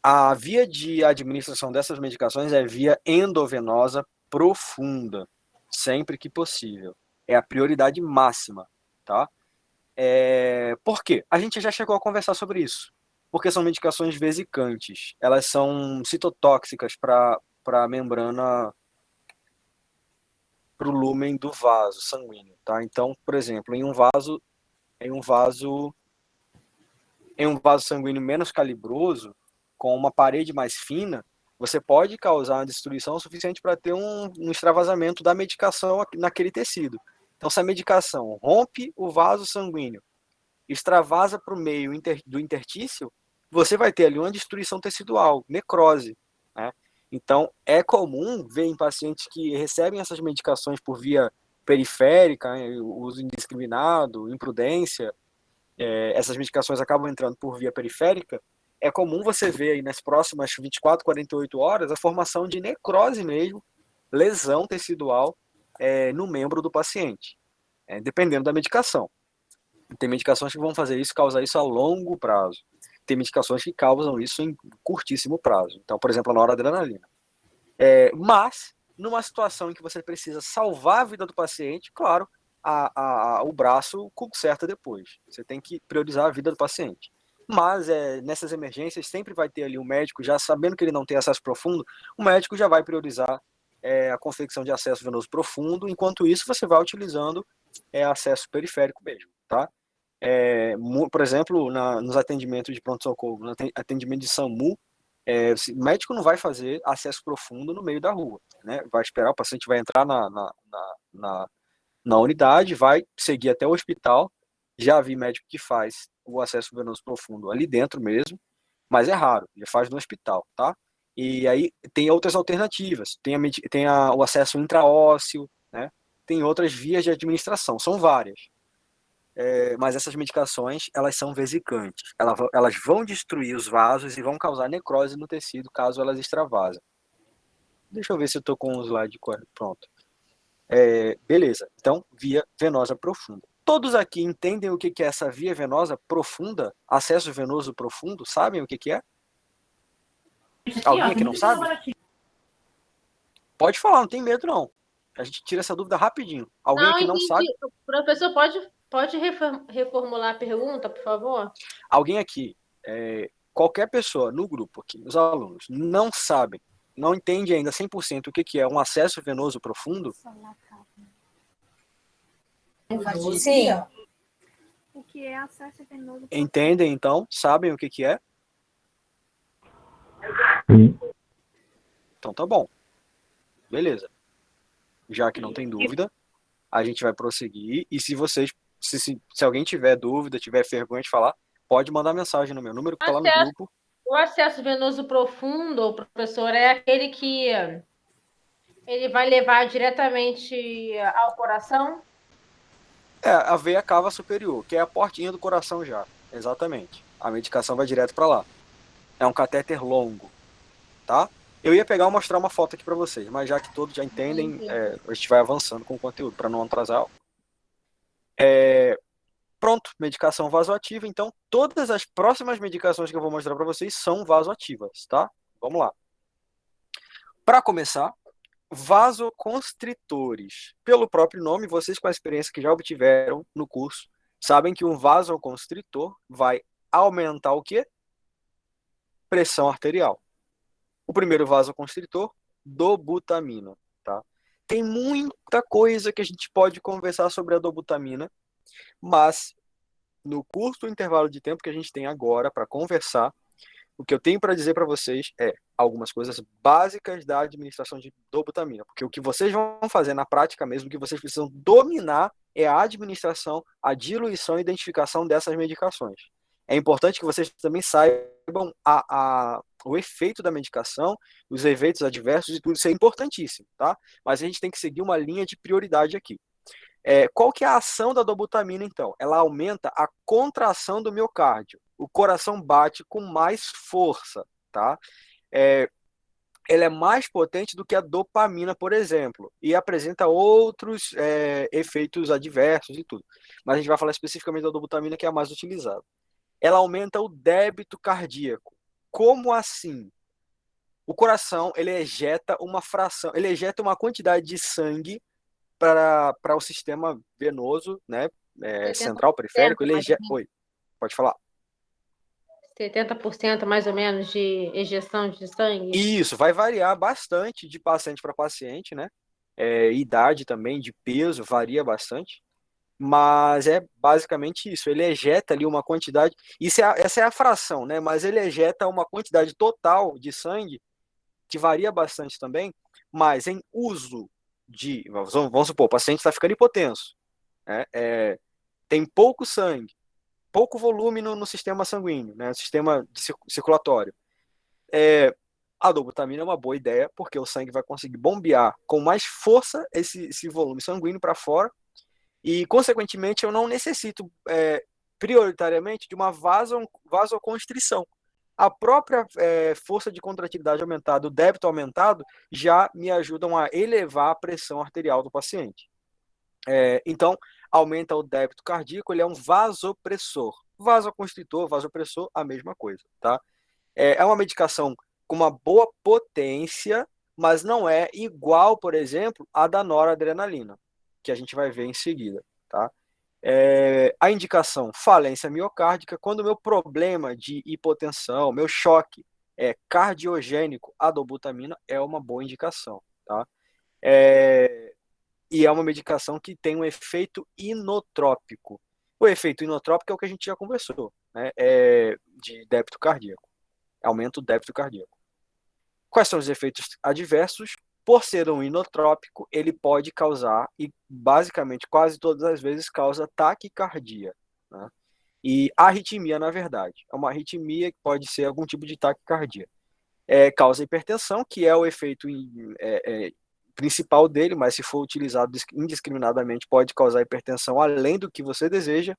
a via de administração dessas medicações é via endovenosa profunda, sempre que possível. É a prioridade máxima, tá? Por quê? A gente já chegou a conversar sobre isso. Porque são medicações vesicantes. Elas são citotóxicas para a membrana, para o lúmen do vaso sanguíneo, tá? Então, por exemplo, em um vaso sanguíneo menos calibroso, com uma parede mais fina, você pode causar uma destruição suficiente para ter um extravasamento da medicação naquele tecido. Então, se a medicação rompe o vaso sanguíneo, extravasa para o meio do intertício, você vai ter ali uma destruição tecidual, necrose, né? Então, é comum ver em pacientes que recebem essas medicações por via periférica, né, uso indiscriminado, imprudência, essas medicações acabam entrando por via periférica, é comum você ver aí nas próximas 24, 48 horas a formação de necrose mesmo, lesão tecidual no membro do paciente, dependendo da medicação. Tem medicações que vão fazer isso, causar isso a longo prazo. Tem medicações que causam isso em curtíssimo prazo. Então, por exemplo, a noradrenalina. Mas, numa situação em que você precisa salvar a vida do paciente, claro, o braço conserta depois. Você tem que priorizar a vida do paciente. Mas, nessas emergências, sempre vai ter ali um médico, já sabendo que ele não tem acesso profundo, o médico já vai priorizar a confecção de acesso venoso profundo. Enquanto isso, você vai utilizando acesso periférico mesmo, tá? Por exemplo, nos atendimentos de pronto-socorro, no atendimento de SAMU, o médico não vai fazer acesso profundo no meio da rua, né? Vai esperar, o paciente vai entrar na unidade, vai seguir até o hospital. Já vi médico que faz o acesso venoso profundo ali dentro mesmo, mas é raro, já faz no hospital, tá? E aí tem outras alternativas, tem o acesso intraósseo, né? Tem outras vias de administração, são várias. Mas essas medicações, elas são vesicantes. Elas vão destruir os vasos e vão causar necrose no tecido caso elas extravasem. Deixa eu ver se eu estou com o slide pronto. Beleza. Então, via venosa profunda. Todos aqui entendem o que é essa via venosa profunda? Acesso venoso profundo? Sabem o que é? Alguém aqui não sabe? Pode falar, não tem medo não. A gente tira essa dúvida rapidinho. Alguém aqui não sabe? Professor, pode reformular a pergunta, por favor? Alguém aqui, qualquer pessoa no grupo aqui, os alunos, não sabem, não entende ainda 100% o que é um acesso venoso profundo? Sim. O que é acesso venoso profundo? Entendem, então? Sabem o que é? Então tá bom. Beleza. Já que não tem dúvida, a gente vai prosseguir. E se vocês, se alguém tiver dúvida, tiver vergonha de falar, pode mandar mensagem no meu número que está lá no grupo. O acesso venoso profundo, professor, é aquele que ele vai levar diretamente ao coração? A veia cava superior, que é a portinha do coração já. Exatamente. A medicação vai direto para lá. É um catéter longo, tá? Eu ia pegar e mostrar uma foto aqui para vocês, mas já que todos já entendem, a gente vai avançando com o conteúdo para não atrasar. Pronto, medicação vasoativa. Então, todas as próximas medicações que eu vou mostrar para vocês são vasoativas, tá? Vamos lá. Para começar, vasoconstritores. Pelo próprio nome, vocês com a experiência que já obtiveram no curso, sabem que um vasoconstritor vai aumentar o quê? Pressão arterial. O primeiro vasoconstritor, dobutamina, tá? Tem muita coisa que a gente pode conversar sobre a dobutamina, mas no curto intervalo de tempo que a gente tem agora para conversar, o que eu tenho para dizer para vocês é algumas coisas básicas da administração de dobutamina, porque o que vocês vão fazer na prática mesmo, o que vocês precisam dominar é a administração, a diluição e identificação dessas medicações. É importante que vocês também saibam o efeito da medicação, os efeitos adversos e tudo, isso é importantíssimo, tá? Mas a gente tem que seguir uma linha de prioridade aqui. Qual que é a ação da dobutamina, então? Ela aumenta a contração do miocárdio. O coração bate com mais força, tá? Ela é mais potente do que a dopamina, por exemplo, e apresenta outros efeitos adversos e tudo. Mas a gente vai falar especificamente da dobutamina, que é a mais utilizada. Ela aumenta o débito cardíaco. Como assim? O coração, ele ejeta uma quantidade de sangue para o sistema venoso, né, central, periférico. Oi, pode falar. 70% mais ou menos de ejeção de sangue? Isso, vai variar bastante de paciente para paciente, né? Idade também, de peso, varia bastante. Mas é basicamente isso. Ele ejeta ali uma quantidade. Essa é a fração, né? Mas ele ejeta uma quantidade total de sangue, que varia bastante também, mas em uso vamos supor, o paciente está ficando hipotenso. né? Tem pouco sangue, pouco volume no sistema sanguíneo, né? Sistema circulatório. A dobutamina é uma boa ideia, porque o sangue vai conseguir bombear com mais força esse volume sanguíneo para fora, e, consequentemente, eu não necessito prioritariamente de uma vasoconstrição. A própria força de contratividade aumentada, o débito aumentado, já me ajudam a elevar a pressão arterial do paciente. Então, aumenta o débito cardíaco, ele é um vasopressor. Vasoconstritor, vasopressor, a mesma coisa, tá? É uma medicação com uma boa potência, mas não é igual, por exemplo, à da noradrenalina, que a gente vai ver em seguida, tá? A indicação, falência miocárdica, quando o meu problema de hipotensão, meu choque é cardiogênico, a dobutamina é uma boa indicação, tá? E é uma medicação que tem um efeito inotrópico. O efeito inotrópico é o que a gente já conversou, né? De débito cardíaco. Aumenta o débito cardíaco. Quais são os efeitos adversos? Por ser um inotrópico, ele pode causar, e basicamente quase todas as vezes causa taquicardia, né? E arritmia, na verdade. É uma arritmia que pode ser algum tipo de taquicardia. Causa hipertensão, que é o efeito principal dele, mas se for utilizado indiscriminadamente pode causar hipertensão além do que você deseja.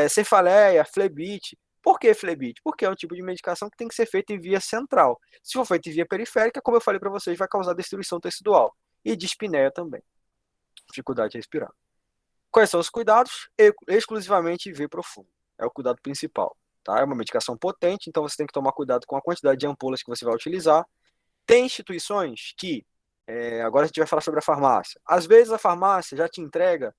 Cefaleia, flebite. Por que flebite? Porque é um tipo de medicação que tem que ser feita em via central. Se for feita em via periférica, como eu falei para vocês, vai causar destruição tecidual e dispneia também. Dificuldade de respirar. Quais são os cuidados? Exclusivamente IV profundo. É o cuidado principal. Tá? É uma medicação potente, então você tem que tomar cuidado com a quantidade de ampolas que você vai utilizar. Tem instituições que, agora a gente vai falar sobre a farmácia. Às vezes a farmácia já te entrega,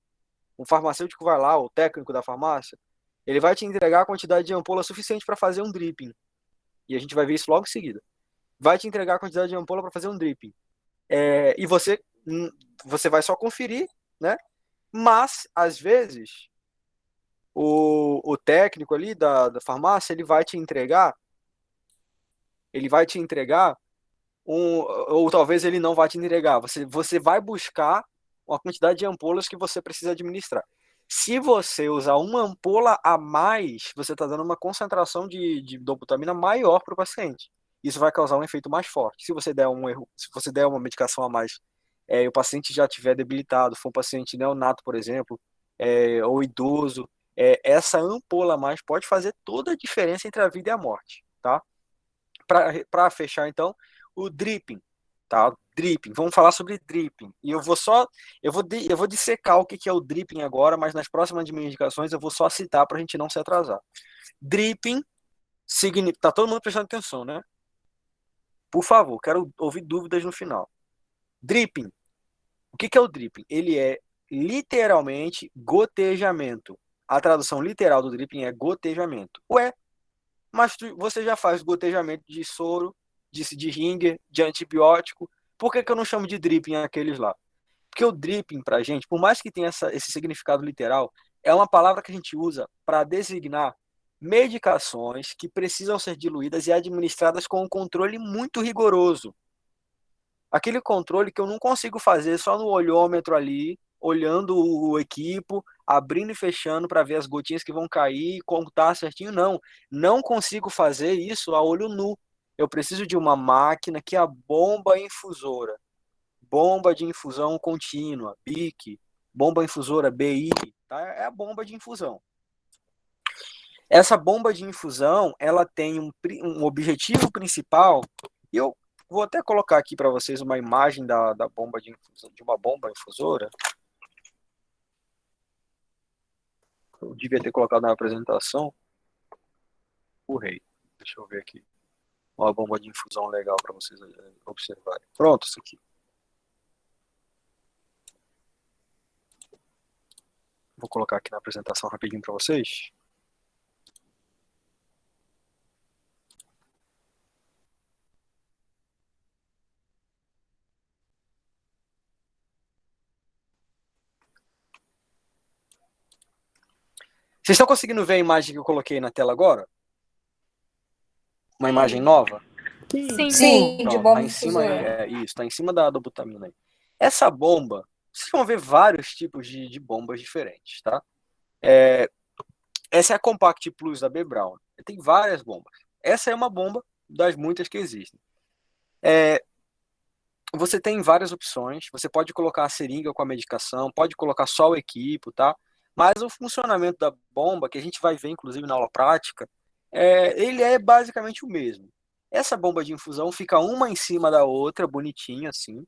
o farmacêutico vai lá, o técnico da farmácia, ele vai te entregar a quantidade de ampola suficiente para fazer um dripping. E a gente vai ver isso logo em seguida. Vai te entregar a quantidade de ampola para fazer um dripping. E você vai só conferir, né? Mas, às vezes, o técnico ali da farmácia, ele vai te entregar ou talvez ele não vai te entregar. Você vai buscar uma quantidade de ampolas que você precisa administrar. Se você usar uma ampola a mais, você está dando uma concentração de dobutamina maior para o paciente. Isso vai causar um efeito mais forte. Se você der uma medicação a mais, e o paciente já estiver debilitado, for um paciente neonato, por exemplo, ou idoso, essa ampola a mais pode fazer toda a diferença entre a vida e a morte, tá? Para fechar, então, o dripping, tá? Dripping. Vamos falar sobre dripping. E eu vou dissecar o que é o dripping agora, mas nas próximas indicações eu vou só citar para a gente não se atrasar. Dripping significa... Tá todo mundo prestando atenção, né? Por favor, quero ouvir dúvidas no final. Dripping. O que é o dripping? Ele é literalmente gotejamento. A tradução literal do dripping é gotejamento. Mas você já faz gotejamento de soro, de ringer, de antibiótico. Por que eu não chamo de dripping aqueles lá? Porque o dripping, pra gente, por mais que tenha esse significado literal, é uma palavra que a gente usa para designar medicações que precisam ser diluídas e administradas com um controle muito rigoroso. Aquele controle que eu não consigo fazer só no olhômetro ali, olhando o equipo, abrindo e fechando para ver as gotinhas que vão cair, contar certinho. Não consigo fazer isso a olho nu. Eu preciso de uma máquina que é a bomba infusora. Bomba de infusão contínua, BIC, bomba infusora BI, tá? É a bomba de infusão. Essa bomba de infusão, ela tem um objetivo principal, e eu vou até colocar aqui para vocês uma imagem da bomba de infusão, de uma bomba infusora. Eu devia ter colocado na apresentação. Deixa eu ver aqui. Uma bomba de infusão legal para vocês observarem. Pronto, isso aqui. Vou colocar aqui na apresentação rapidinho para vocês. Vocês estão conseguindo ver a imagem que eu coloquei na tela agora? Uma imagem nova? Sim, Pronto, de bomba tá em cima, infusora. isso, tá em cima da dobutamina aí. Essa bomba, Vocês vão ver vários tipos de bombas diferentes, tá? Essa é a Compact Plus da B. Braun. Tem várias bombas. Essa é uma bomba das muitas que existem. Você tem várias opções. Você pode colocar a seringa com a medicação, pode colocar só o equipo, tá? Mas o funcionamento da bomba, que a gente vai ver inclusive na aula prática, ele é basicamente o mesmo. Essa bomba de infusão fica uma em cima da outra, bonitinha assim.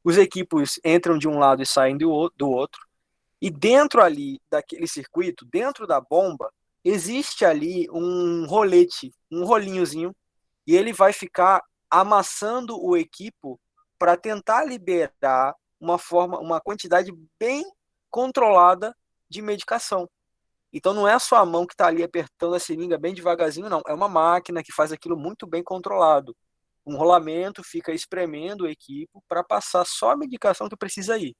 Os equipos entram de um lado e saem do outro. E dentro ali daquele circuito, dentro da bomba, existe ali um rolete, um rolinhozinho, e ele vai ficar amassando o equipo para tentar liberar uma quantidade bem controlada de medicação. Então não é a sua mão que está ali apertando a seringa bem devagarzinho, não. É uma máquina que faz aquilo muito bem controlado. Um rolamento fica espremendo o equipo para passar só a medicação que precisa ir.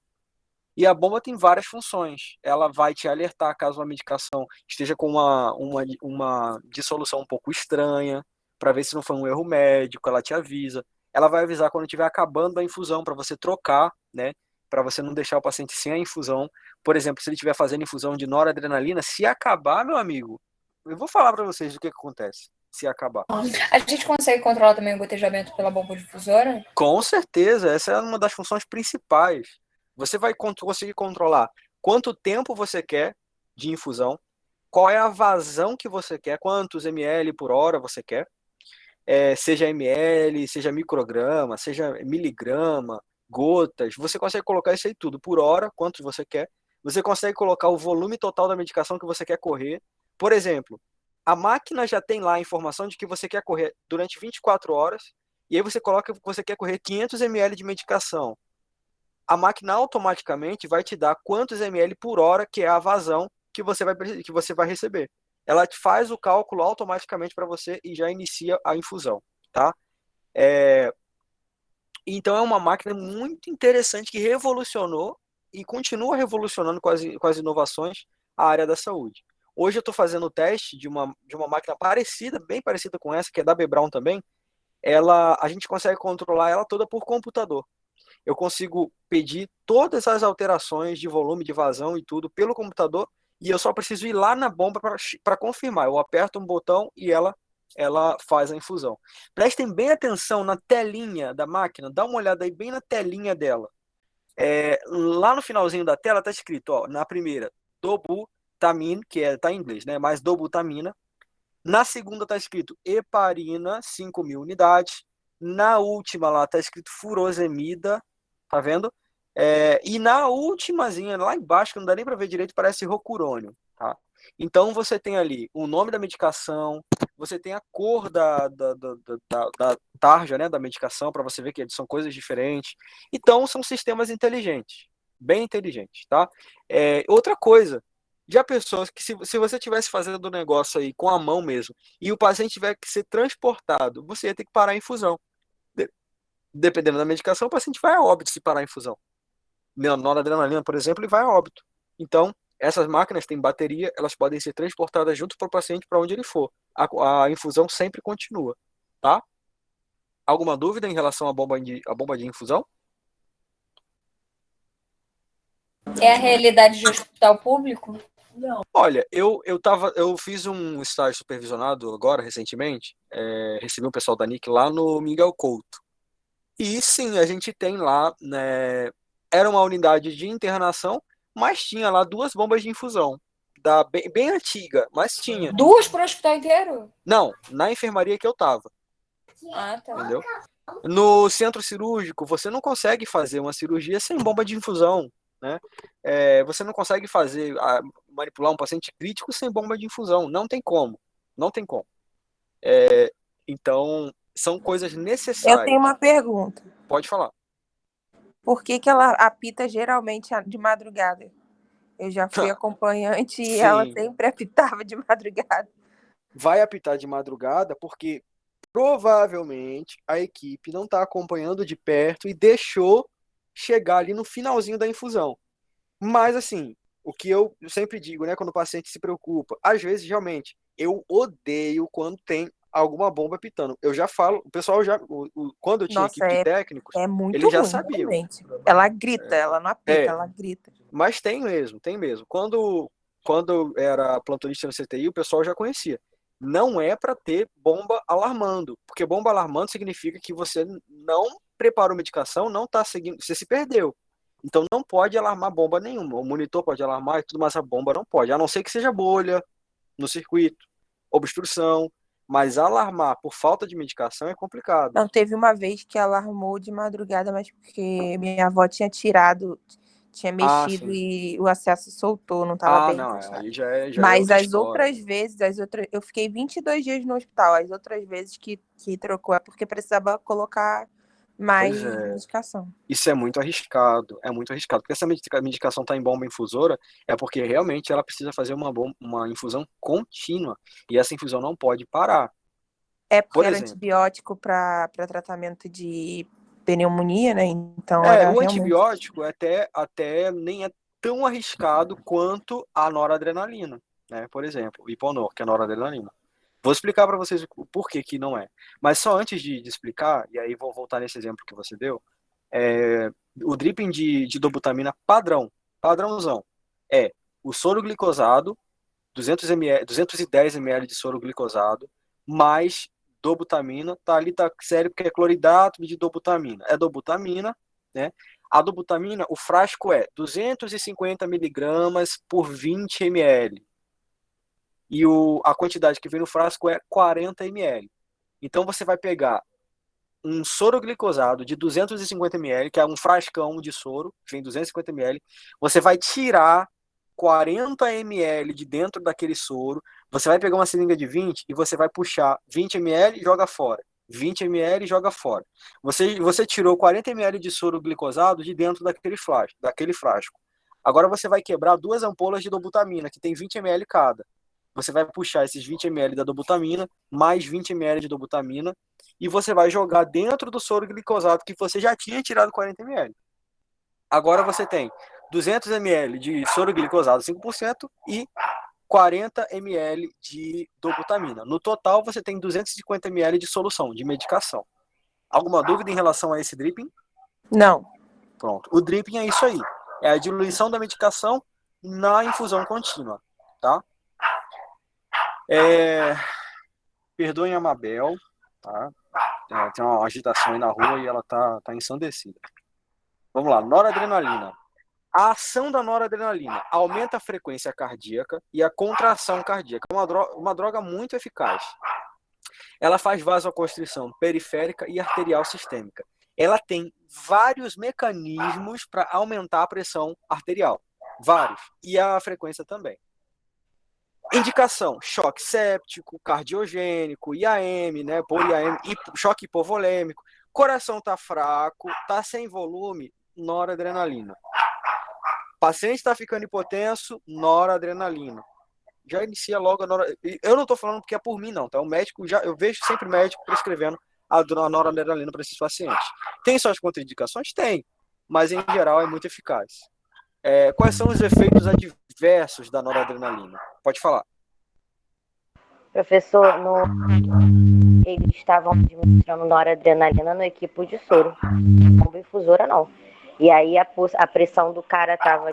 E a bomba tem várias funções. Ela vai te alertar caso a medicação esteja com uma dissolução um pouco estranha, para ver se não foi um erro médico, ela te avisa. Ela vai avisar quando estiver acabando a infusão, para você trocar, né? Para você não deixar o paciente sem a infusão. Por exemplo, se ele estiver fazendo infusão de noradrenalina, se acabar, meu amigo, eu vou falar para vocês o que acontece se acabar. A gente consegue controlar também o gotejamento pela bomba difusora? Com certeza, essa é uma das funções principais. Você vai conseguir controlar quanto tempo você quer de infusão, qual é a vazão que você quer, quantos ml por hora você quer, seja ml, seja micrograma, seja miligrama, gotas, você consegue colocar isso aí tudo por hora, quantos você quer. Você consegue colocar o volume total da medicação que você quer correr. Por exemplo, a máquina já tem lá a informação de que você quer correr durante 24 horas, e aí você coloca que você quer correr 500 ml de medicação. A máquina automaticamente vai te dar quantos ml por hora, que é a vazão que você vai receber. Ela te faz o cálculo automaticamente para você e já inicia a infusão, tá? Então é uma máquina muito interessante que revolucionou e continua revolucionando com as inovações a área da saúde. Hoje eu estou fazendo o teste de uma máquina parecida, bem parecida com essa, que é da B. Braun também. A gente consegue controlar ela toda por computador. Eu consigo pedir todas as alterações de volume, de vazão e tudo pelo computador, e eu só preciso ir lá na bomba para confirmar. Eu aperto um botão e ela faz a infusão. Prestem bem atenção na telinha da máquina, dá uma olhada aí bem na telinha dela. Lá no finalzinho da tela está escrito, ó, na primeira, dobutamina, que está em inglês, né? Mas dobutamina. Na segunda está escrito heparina, 5.000 unidades. Na última lá está escrito furosemida, tá vendo? E na ultimazinha, lá embaixo, que não dá nem para ver direito, parece rocurônio, tá? Então você tem ali o nome da medicação, você tem a cor da tarja, né, da medicação, para você ver que são coisas diferentes. Então são sistemas inteligentes, bem inteligentes, tá? Outra coisa, já pensou que se você estivesse fazendo o negócio aí com a mão mesmo, e o paciente tiver que ser transportado, você ia ter que parar a infusão. Dependendo da medicação, o paciente vai a óbito se parar a infusão. Noradrenalina, por exemplo, ele vai a óbito. Então, essas máquinas têm bateria, elas podem ser transportadas junto para o paciente para onde ele for. A infusão sempre continua, tá? Alguma dúvida em relação à bomba de infusão? É a realidade de hospital público? Olha, eu fiz um estágio supervisionado agora, recentemente, recebi um pessoal da NIC lá no Miguel Couto. E sim, a gente tem lá, né, era uma unidade de internação, mas tinha lá 2 bombas de infusão, bem antiga, mas tinha. 2 para o hospital inteiro? Não, na enfermaria que eu tava. Ah, tá. Entendeu? No centro cirúrgico, você não consegue fazer uma cirurgia sem bomba de infusão, né? Você não consegue manipular um paciente crítico sem bomba de infusão, não tem como, não tem como. Então, são coisas necessárias. Eu tenho uma pergunta. Pode falar. Por que ela apita geralmente de madrugada? Eu já fui acompanhante e ela sempre apitava de madrugada. Vai apitar de madrugada porque provavelmente a equipe não está acompanhando de perto e deixou chegar ali no finalzinho da infusão. Mas assim, o que eu sempre digo, né, quando o paciente se preocupa, às vezes realmente eu odeio quando tem alguma bomba pitando. Eu já falo, o pessoal já, quando eu tinha Nossa, equipe de técnicos, é muito eles já ruim, sabiam. realmente. Ela grita, ela não apita, É. ela grita. Mas tem mesmo. Quando eu era plantonista no CTI, o pessoal já conhecia. Não é para ter bomba alarmando, porque bomba alarmando significa que você não preparou medicação, não está seguindo, você se perdeu. Então não pode alarmar bomba nenhuma. O monitor pode alarmar e tudo, mas a bomba não pode, a não ser que seja bolha no circuito, obstrução, mas alarmar por falta de medicação é complicado. Não, teve uma vez que alarmou de madrugada, mas porque minha avó tinha mexido sim. e o acesso soltou, não estava bem Não, encaixado. aí já é Mas outra as história. outras vezes, eu fiquei 22 dias no hospital. As outras vezes que trocou é porque precisava colocar mais medicação. Isso é muito arriscado, porque essa medicação está em bomba infusora, é porque realmente ela precisa fazer uma infusão contínua, e essa infusão não pode parar. É porque Por era exemplo, antibiótico para tratamento de pneumonia, né? Então era o realmente... antibiótico até nem é tão arriscado quanto a noradrenalina, né? Por exemplo, o Iponor, que é a noradrenalina. Vou explicar para vocês o porquê que não é. Mas só antes de explicar, e aí vou voltar nesse exemplo que você deu, o dripping de dobutamina padrãozão, é o soro glicosado, 210 ml de soro glicosado, mais dobutamina, tá sério porque é cloridato de dobutamina. É dobutamina, né? A dobutamina, o frasco é 250 miligramas por 20 ml. E a quantidade que vem no frasco é 40 ml. Então você vai pegar um soro glicosado de 250 ml, que é um frascão de soro, que vem 250 ml, você vai tirar 40 ml de dentro daquele soro, você vai pegar uma seringa de 20 e você vai puxar 20 ml e joga fora. 20 ml e joga fora. Você tirou 40 ml de soro glicosado de dentro daquele frasco. Agora você vai quebrar 2 ampolas de dobutamina, que tem 20 ml cada. Você vai puxar esses 20 ml da dobutamina, mais 20 ml de dobutamina, e você vai jogar dentro do soro glicosado que você já tinha tirado 40 ml. Agora você tem 200 ml de soro glicosado 5% e 40 ml de dobutamina. No total, você tem 250 ml de solução, de medicação. Alguma dúvida em relação a esse dripping? Não. Pronto. O dripping é isso aí. É a diluição da medicação na infusão contínua, tá? Perdoem a Mabel, tá? Tem uma agitação aí na rua e ela tá ensandecida. Vamos lá, noradrenalina. A ação da noradrenalina aumenta a frequência cardíaca e a contração cardíaca. É uma droga muito eficaz. Ela faz vasoconstrição periférica e arterial sistêmica. Ela tem vários mecanismos para aumentar a pressão arterial. Vários. E a frequência também. Indicação: choque séptico, cardiogênico, IAM, né, por IAM, choque hipovolêmico, coração está fraco, está sem volume, noradrenalina. Paciente está ficando hipotenso, noradrenalina. Já inicia logo a noradrenalina. Eu não estou falando porque é por mim, não, tá? O médico, eu vejo sempre médico prescrevendo a noradrenalina para esses pacientes. Tem suas contraindicações? Tem, mas em geral é muito eficaz. Quais são os efeitos adversos da noradrenalina? Pode falar. Professor, eles estavam administrando noradrenalina no equipo de soro, não bomba infusora não. E aí a pressão do cara tava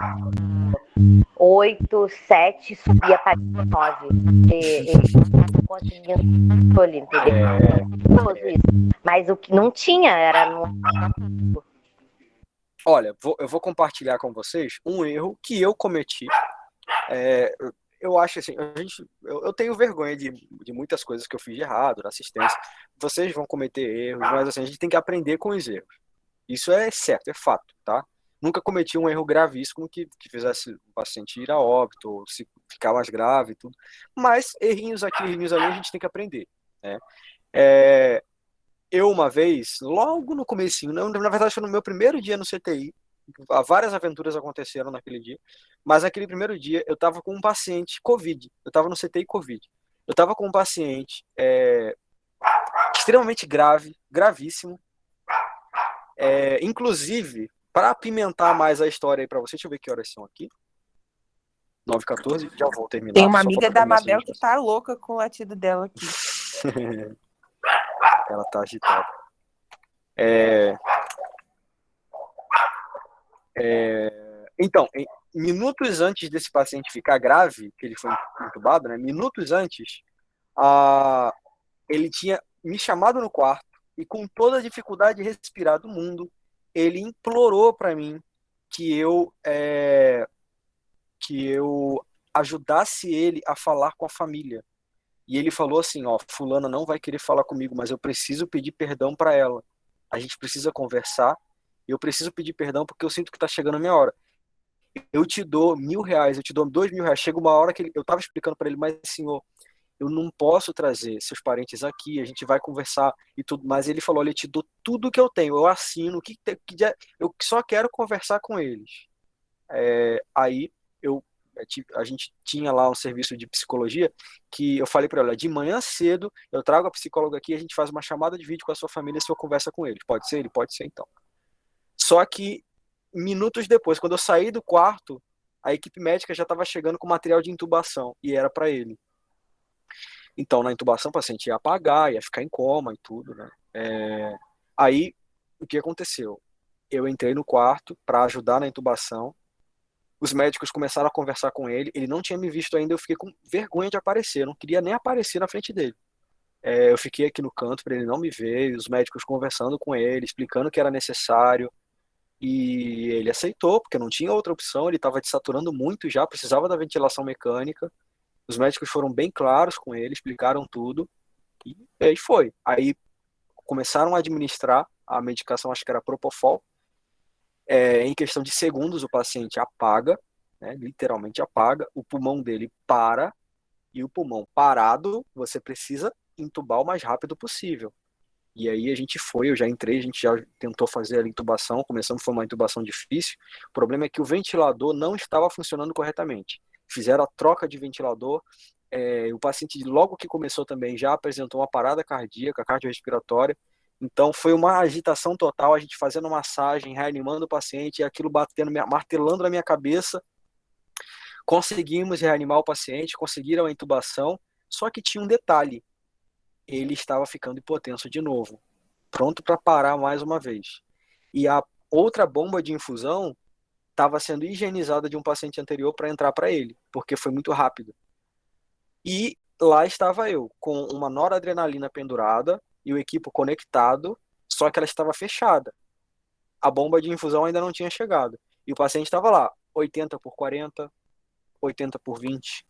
8, 7, subia para 9. Eles não estavam conseguindo controle, entendeu? Mas o que não tinha era no... Olha, eu vou compartilhar com vocês um erro que eu cometi. Eu acho assim, eu tenho vergonha de muitas coisas que eu fiz de errado na assistência. Vocês vão cometer erros, mas assim, a gente tem que aprender com os erros. Isso é certo, é fato, tá? Nunca cometi um erro gravíssimo que fizesse o paciente ir a óbito, ou se ficar mais grave e tudo. Mas errinhos aqui, errinhos ali, a gente tem que aprender, né? Eu uma vez, logo no comecinho, na verdade foi no meu primeiro dia no CTI, várias aventuras aconteceram naquele dia, mas naquele primeiro dia eu estava com um paciente COVID, eu estava no CTI COVID, eu estava com um paciente extremamente grave, gravíssimo, inclusive, para apimentar mais a história aí para você, deixa eu ver que horas são aqui, 9h14, já vou terminar. Tem uma amiga da Mabel que tá louca com o latido dela aqui. Ela tá agitada. Então, minutos antes desse paciente ficar grave, que ele foi entubado, né? Minutos antes, ele tinha me chamado no quarto e com toda a dificuldade de respirar do mundo, ele implorou para mim que eu ajudasse ele a falar com a família. E ele falou assim, ó, fulana não vai querer falar comigo, mas eu preciso pedir perdão para ela. A gente precisa conversar. Eu preciso pedir perdão porque eu sinto que tá chegando a minha hora. Eu te dou R$1.000, eu te dou R$2.000. Chega uma hora que eu tava explicando para ele, mas senhor, eu não posso trazer seus parentes aqui, a gente vai conversar e tudo. Mas ele falou, olha, eu te dou tudo que eu tenho, eu assino, eu só quero conversar com eles. Aí a gente tinha lá um serviço de psicologia que eu falei para ela, de manhã cedo eu trago a psicóloga aqui, a gente faz uma chamada de vídeo com a sua família, se eu conversa com eles. Pode ser? Ele pode ser, então. Só que minutos depois, quando eu saí do quarto, a equipe médica já estava chegando com material de intubação e era para ele. Então, na intubação, o paciente ia apagar, ia ficar em coma e tudo, né? Aí, o que aconteceu? Eu entrei no quarto para ajudar na intubação. Os médicos começaram a conversar com ele. Ele não tinha me visto ainda. Eu fiquei com vergonha de aparecer. Eu não queria nem aparecer na frente dele. Eu fiquei aqui no canto para ele não me ver. Os médicos conversando com ele, explicando o que era necessário. E ele aceitou, porque não tinha outra opção. Ele estava desaturando muito já, precisava da ventilação mecânica. Os médicos foram bem claros com ele, explicaram tudo. E aí foi. Aí começaram a administrar a medicação, acho que era Propofol. Em questão de segundos, o paciente apaga, né, literalmente apaga, o pulmão dele para, e o pulmão parado, você precisa intubar o mais rápido possível. E aí eu já entrei, a gente já tentou fazer a intubação, começamos, foi uma intubação difícil. O problema é que o ventilador não estava funcionando corretamente. Fizeram a troca de ventilador, o paciente, logo que começou também, já apresentou uma parada cardíaca, cardiorrespiratória. Então foi uma agitação total, a gente fazendo massagem, reanimando o paciente, e aquilo batendo, martelando na minha cabeça. Conseguimos reanimar o paciente, conseguiram a intubação, só que tinha um detalhe. Ele estava ficando hipotenso de novo, pronto para parar mais uma vez. E a outra bomba de infusão estava sendo higienizada de um paciente anterior para entrar para ele, porque foi muito rápido. E lá estava eu, com uma noradrenalina pendurada e o equipo conectado, só que ela estava fechada. A bomba de infusão ainda não tinha chegado. E o paciente estava lá, 80/40, 80/20,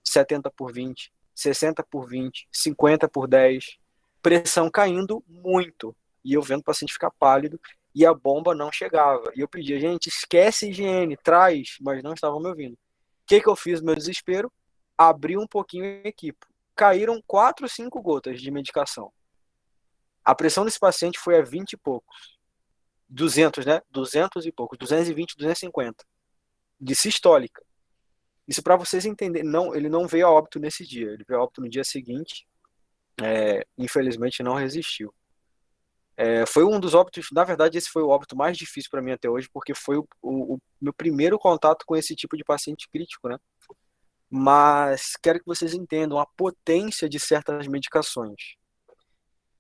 70/20, 60/20, 50/10, pressão caindo muito. E eu vendo o paciente ficar pálido e a bomba não chegava. E eu pedia, gente, esquece higiene, traz, mas não estavam me ouvindo. O que eu fiz no meu desespero? Abri um pouquinho a equipe. Caíram 4, 5 gotas de medicação. A pressão desse paciente foi a 20 e poucos. 200, né? 200 e poucos. 220, 250. De sistólica. Isso para vocês entenderem. Não, ele não veio a óbito nesse dia. Ele veio a óbito no dia seguinte. Infelizmente não resistiu. Foi um dos óbitos. Na verdade, esse foi o óbito mais difícil para mim até hoje, porque foi o meu primeiro contato com esse tipo de paciente crítico, né? Mas quero que vocês entendam a potência de certas medicações.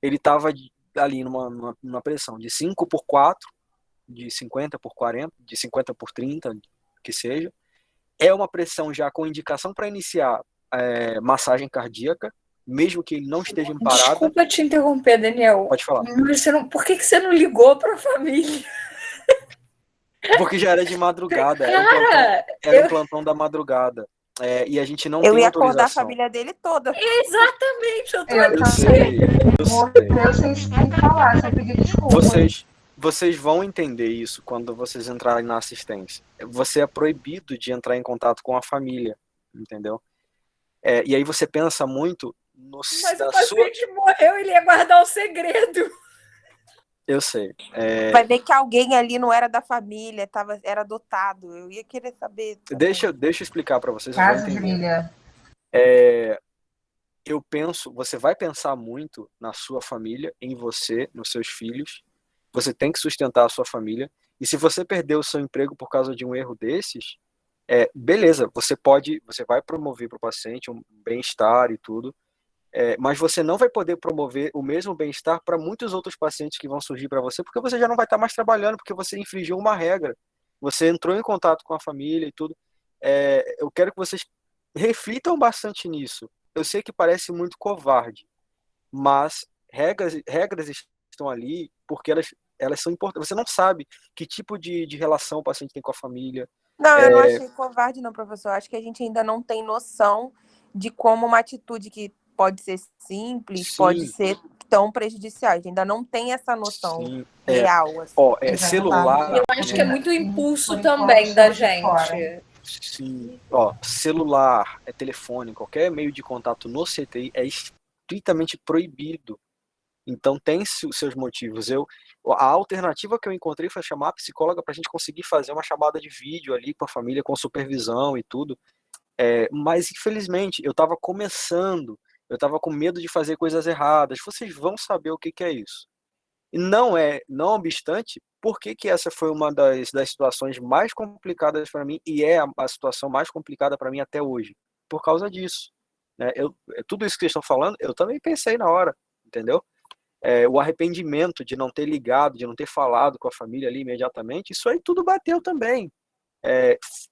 Ele estava ali numa pressão de 5/4, de 50/40, de 50/30, que seja. É uma pressão já com indicação para iniciar massagem cardíaca, mesmo que ele não esteja em parada. Desculpa te interromper, Daniel. Pode falar. Por que você não ligou para a família? Porque já era de madrugada. Cara, era um plantão da madrugada. E a gente não Eu tem ia acordar a autorização. família dele toda. Exatamente, eu tô Eu sei. Eu sem falar, sem pedir desculpa. Vocês vão entender isso quando vocês entrarem na assistência. Você é proibido de entrar em contato com a família, entendeu? E aí você pensa muito no... Mas o paciente morreu, ele ia guardar o segredo. Eu sei. Vai ver que alguém ali não era da família, era adotado. Eu ia querer saber. Deixa eu explicar para vocês. Caso de milha. Eu penso, você vai pensar muito na sua família, em você, nos seus filhos. Você tem que sustentar a sua família. E se você perdeu o seu emprego por causa de um erro desses, beleza, você vai promover para o paciente um bem-estar e tudo. mas você não vai poder promover o mesmo bem-estar para muitos outros pacientes que vão surgir para você, porque você já não vai estar mais trabalhando, porque você infringiu uma regra, você entrou em contato com a família e tudo. Eu quero que vocês reflitam bastante nisso. Eu sei que parece muito covarde, mas regras estão ali porque elas são importantes. Você não sabe que tipo de relação o paciente tem com a família. Não, eu não achei covarde, não, professor. Acho que a gente ainda não tem noção de como uma atitude que pode ser simples, pode Sim, ser tão prejudicial. A gente ainda não tem essa noção sim. real, assim. Celular, Eu acho que é né? muito impulso Por também enquanto, da estamos de fora. gente. Sim, celular, telefone, qualquer meio de contato no CTI é estritamente proibido. Então tem seus motivos. A alternativa que eu encontrei foi chamar a psicóloga para a gente conseguir fazer uma chamada de vídeo ali com a família, com supervisão e tudo. Mas infelizmente eu estava começando, eu estava com medo de fazer coisas erradas. Vocês vão saber o que é isso. E não obstante, por que essa foi uma das situações mais complicadas para mim e é a situação mais complicada para mim até hoje? Por causa disso, né? Tudo isso que vocês estão falando, eu também pensei na hora, entendeu? O arrependimento de não ter ligado, de não ter falado com a família ali imediatamente, isso aí tudo bateu também.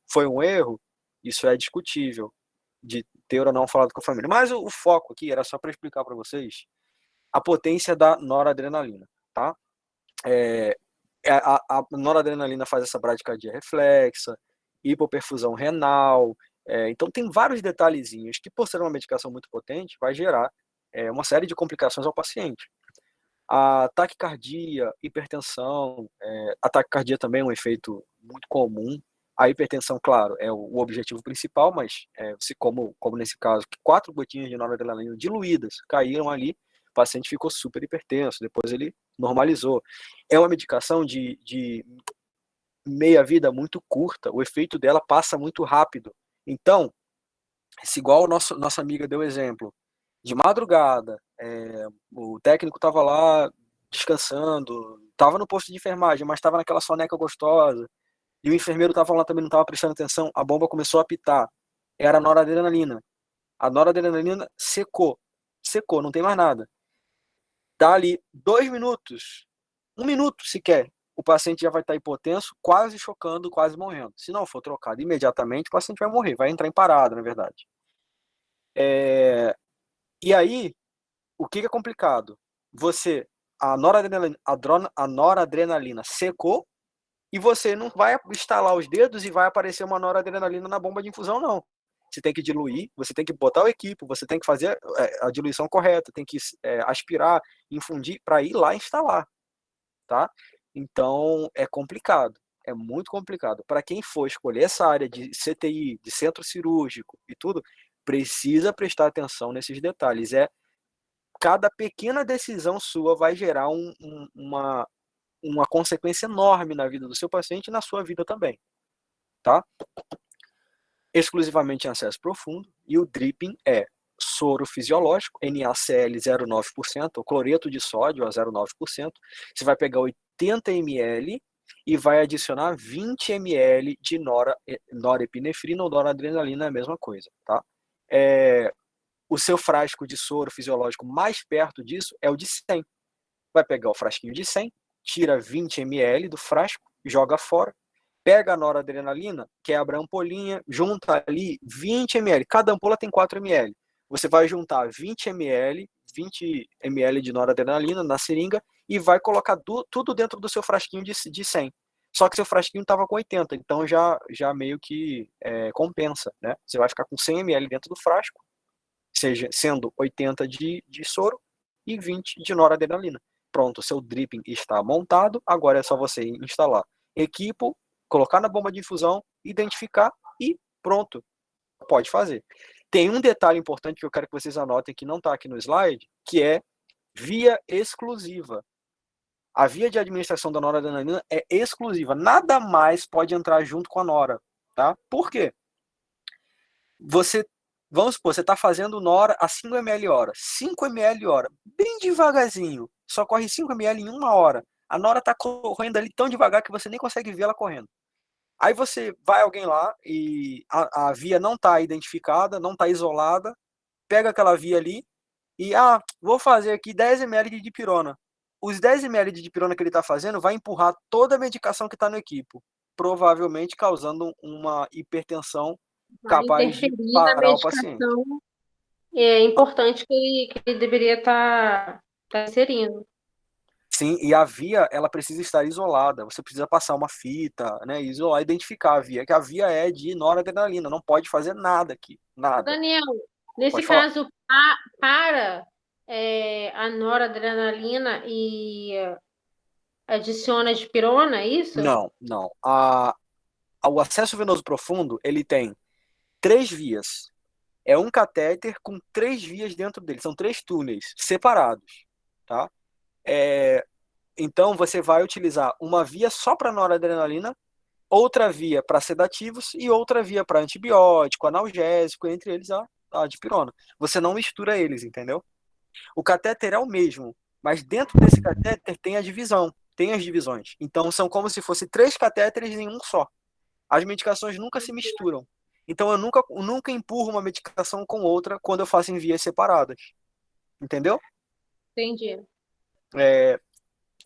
Foi um erro? Isso é discutível, de ter ou não falado com a família. Mas o foco aqui era só para explicar para vocês a potência da noradrenalina, tá? A noradrenalina faz essa bradicardia reflexa, hipoperfusão renal, então tem vários detalhezinhos que, por ser uma medicação muito potente, vai gerar uma série de complicações ao paciente. A taquicardia, hipertensão, a taquicardia também é um efeito muito comum. A hipertensão, claro, é o objetivo principal, mas como nesse caso, que 4 gotinhas de noradrenalina diluídas caíram ali, o paciente ficou super hipertenso, depois ele normalizou. É uma medicação de meia-vida muito curta, o efeito dela passa muito rápido. Então, se igual nossa amiga deu exemplo, de madrugada, o técnico estava lá descansando, estava no posto de enfermagem, mas estava naquela soneca gostosa, e o enfermeiro estava lá também, não estava prestando atenção, a bomba começou a apitar. Era a noradrenalina. A noradrenalina secou, não tem mais nada. Dá ali 2 minutos, 1 minuto sequer, o paciente já vai estar hipotenso, quase chocando, quase morrendo. Se não for trocado imediatamente, o paciente vai morrer, vai entrar em parada, na verdade. E aí, o que é complicado? A noradrenalina secou e você não vai estalar os dedos e vai aparecer uma noradrenalina na bomba de infusão, não. Você tem que diluir, você tem que botar o equipo, você tem que fazer a diluição correta, tem que aspirar, infundir para ir lá instalar, tá? Então, é complicado, é muito complicado. Para quem for escolher essa área de CTI, de centro cirúrgico e tudo, precisa prestar atenção nesses detalhes. Cada pequena decisão sua vai gerar uma consequência enorme na vida do seu paciente e na sua vida também, tá? Exclusivamente em acesso profundo, e o dripping é soro fisiológico, NaCl 0,9%, o cloreto de sódio a 0,9%, você vai pegar 80 ml e vai adicionar 20 ml de norepinefrina ou noradrenalina, é a mesma coisa, tá? O seu frasco de soro fisiológico mais perto disso é o de 100. Vai pegar o frasquinho de 100, tira 20 ml do frasco, joga fora, pega a noradrenalina, quebra a ampolinha, junta ali 20 ml. Cada ampola tem 4 ml. Você vai juntar 20 ml de noradrenalina na seringa e vai colocar tudo dentro do seu frasquinho de 100. Só que seu frasquinho estava com 80, então já meio que compensa, né? Você vai ficar com 100 ml dentro do frasco, sendo 80 de soro e 20 de noradrenalina. Pronto, seu dripping está montado, agora é só você instalar equipo, colocar na bomba de infusão, identificar e pronto, pode fazer. Tem um detalhe importante que eu quero que vocês anotem que não está aqui no slide, que é via exclusiva. A via de administração da noradrenalina é exclusiva, nada mais pode entrar junto com a nora, tá? Por quê? Vamos supor, você está fazendo nora a 5 ml hora. 5 ml hora, bem devagarzinho. Só corre 5 ml em 1 hora. A nora está correndo ali tão devagar que você nem consegue ver ela correndo. Aí vai alguém lá e a via não está identificada, não está isolada, pega aquela via ali e vou fazer aqui 10 ml de dipirona. Os 10 ml de dipirona que ele está fazendo vai empurrar toda a medicação que está no equipo, provavelmente causando uma hipertensão Vai capaz de interferir na parar o paciente. medicação. É importante que ele deveria estar inserindo. Sim, e a via, ela precisa estar isolada. Você precisa passar uma fita, né, isolar, identificar a via, que a via é de noradrenalina, não pode fazer nada aqui, nada. Daniel, nesse Pode falar. caso, para a noradrenalina e adiciona dipirona, é isso? Não. O acesso venoso profundo, ele tem 3 vias. É um catéter com 3 vias dentro dele. São 3 túneis separados, tá? Então, você vai utilizar uma via só para noradrenalina, outra via para sedativos e outra via para antibiótico, analgésico, entre eles a dipirona. Você não mistura eles, entendeu? O catéter é o mesmo, mas dentro desse catéter tem a divisão, tem as divisões. Então, são como se fossem 3 catéteres em um só. As medicações nunca se misturam. Então, eu nunca empurro uma medicação com outra quando eu faço em vias separadas. Entendeu? Entendi.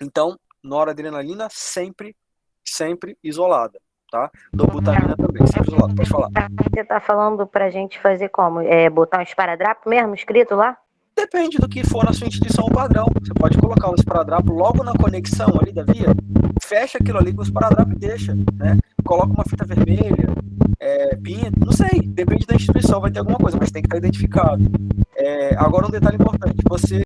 Então, noradrenalina sempre isolada, tá? Dobutamina também, sempre isolada. Pode falar. Você tá falando pra gente fazer como? Botar um esparadrapo mesmo escrito lá? Depende do que for na sua instituição o padrão. Você pode colocar um esparadrapo logo na conexão ali da via, fecha aquilo ali com o esparadrapo e deixa, né? Coloca uma fita vermelha, pinta, não sei, depende da instituição, vai ter alguma coisa, mas tem que estar identificado. Agora um detalhe importante, você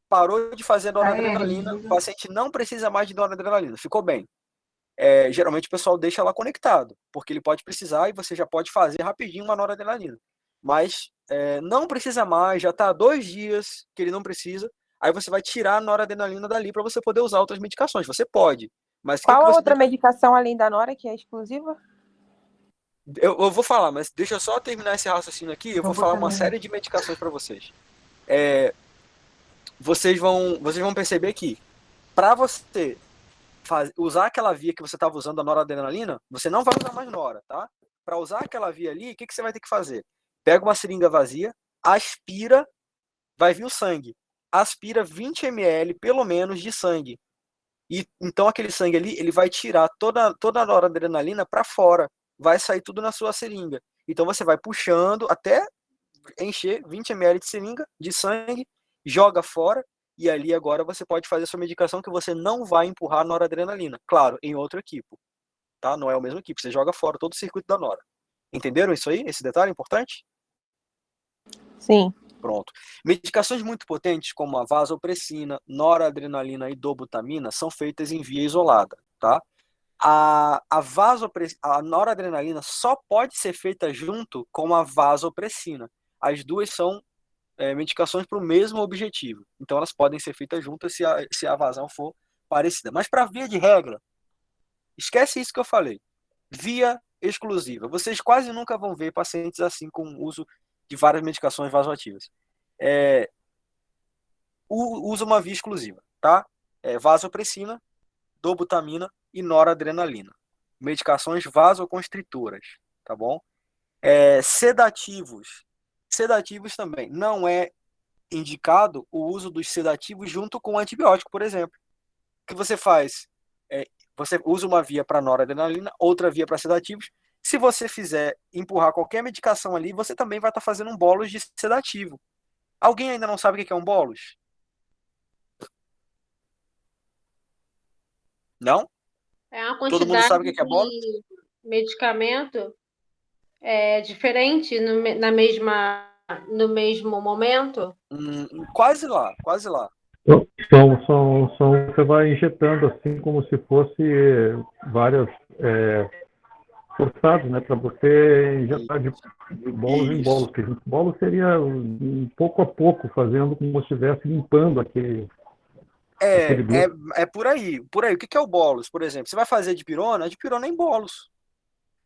parou de fazer noradrenalina, o paciente não precisa mais de noradrenalina, ficou bem. Geralmente o pessoal deixa lá conectado, porque ele pode precisar e você já pode fazer rapidinho uma noradrenalina. Mas não precisa mais, já está há 2 dias que ele não precisa, aí você vai tirar a noradrenalina dali para você poder usar outras medicações. Você pode. Mas qual a outra medicação além da nora que é exclusiva? Eu vou falar, mas deixa eu só terminar esse raciocínio aqui, eu vou falar uma série de medicações para vocês. Vocês vão perceber que para você usar aquela via que você estava usando a noradrenalina, você não vai usar mais nora, tá? Para usar aquela via ali, o que você vai ter que fazer? Pega uma seringa vazia, aspira, vai vir o sangue. Aspira 20 ml, pelo menos, de sangue. E então aquele sangue ali, ele vai tirar toda a noradrenalina para fora. Vai sair tudo na sua seringa. Então você vai puxando até encher 20 ml de seringa, de sangue, joga fora, e ali agora você pode fazer a sua medicação que você não vai empurrar a noradrenalina. Claro, em outro equipo. Tá? Não é o mesmo equipo, você joga fora todo o circuito da nora. Entenderam isso aí? Esse detalhe importante? Sim. Pronto. Medicações muito potentes, como a vasopressina, noradrenalina e dobutamina, são feitas em via isolada, tá? A noradrenalina só pode ser feita junto com a vasopressina. As duas são medicações para o mesmo objetivo. Então, elas podem ser feitas juntas se a vazão for parecida. Mas, para via de regra, esquece isso que eu falei. Via exclusiva. Vocês quase nunca vão ver pacientes assim com o uso de várias medicações vasoativas. Usa uma via exclusiva, tá? Vasopressina, dobutamina e noradrenalina. Medicações vasoconstritoras, tá bom? Sedativos também. Não é indicado o uso dos sedativos junto com o antibiótico, por exemplo. O que você faz? Você usa uma via para noradrenalina, outra via para sedativos. Se você fizer empurrar qualquer medicação ali, você também vai estar fazendo um bolus de sedativo. Alguém ainda não sabe o que é um bolus? Não? É uma Todo mundo sabe o quantidade que é bolus? de medicamento diferente no mesmo momento? Quase lá, quase lá. Você vai injetando assim como se fosse várias forçados, né, para você injetar de bolos em bolos. Porque bolo seria pouco a pouco, fazendo como se estivesse limpando aquele por aí. O que é o bolus, por exemplo? Você vai fazer dipirona, a dipirona é em bolos.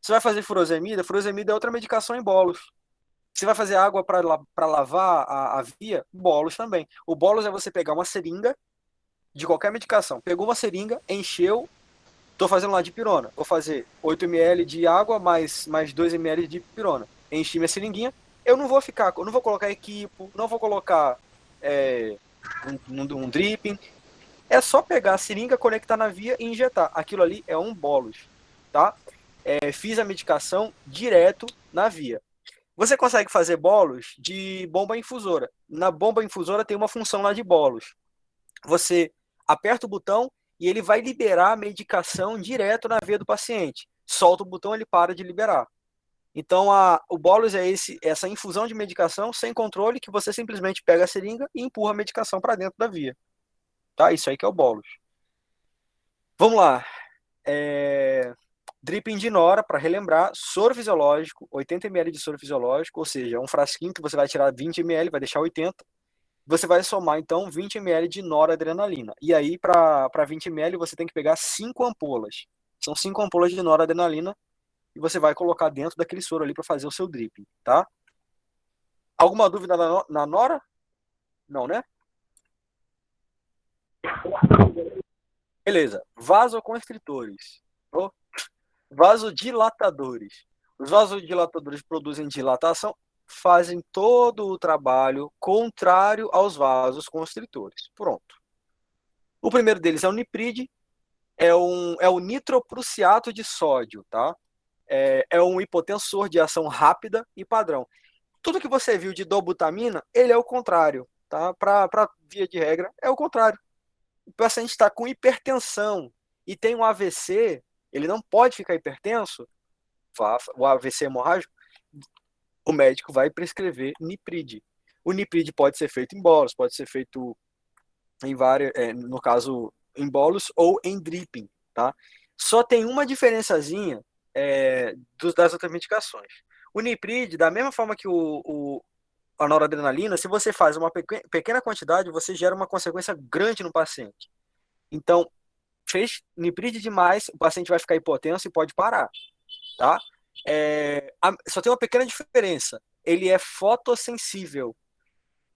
Você vai fazer furosemida é outra medicação em bolos. Você vai fazer água para lavar a via, bolos também. O bolos é você pegar uma seringa de qualquer medicação. Pegou uma seringa, encheu, estou fazendo lá dipirona. Vou fazer 8 ml de água mais 2 ml de dipirona. Enchi minha seringuinha, eu não vou colocar equipo, não vou colocar um dripping. É só pegar a seringa, conectar na via e injetar. Aquilo ali é um bolus, tá? Fiz a medicação direto na via. Você consegue fazer bolos de bomba infusora. Na bomba infusora tem uma função lá de bolos. Você aperta o botão e ele vai liberar a medicação direto na veia do paciente. Solta o botão, ele para de liberar. Então, o bolus é essa infusão de medicação sem controle, que você simplesmente pega a seringa e empurra a medicação para dentro da via. Tá? Isso aí que é o bolus. Vamos lá. Dripping de nora, para relembrar, soro fisiológico, 80 ml de soro fisiológico, ou seja, um frasquinho que você vai tirar 20 ml, vai deixar 80. Você vai somar, então, 20 ml de noradrenalina. E aí, para 20 ml, você tem que pegar 5 ampolas. São 5 ampolas de noradrenalina e você vai colocar dentro daquele soro ali para fazer o seu dripping, tá? Alguma dúvida na nora? Não, né? Beleza. Vasoconstritores. Vasodilatadores. Os vasodilatadores produzem dilatação, fazem todo o trabalho contrário aos vasos constritores. Pronto. O primeiro deles é o nipride, é o nitroprussiato de sódio, tá? É um hipotensor de ação rápida e padrão. Tudo que você viu de dobutamina, ele é o contrário, tá? Para via de regra, é o contrário. O paciente está com hipertensão e tem um AVC, ele não pode ficar hipertenso, o AVC hemorrágico, o médico vai prescrever nipride. O nipride pode ser feito em bolos, pode ser feito em várias, no caso, em bolos ou em dripping, tá? Só tem uma diferençazinha das outras medicações. O nipride, da mesma forma que a noradrenalina, se você faz uma pequena quantidade, você gera uma consequência grande no paciente. Então, fez nipride demais, o paciente vai ficar hipotenso e pode parar, tá? Só tem uma pequena diferença. Ele é fotossensível.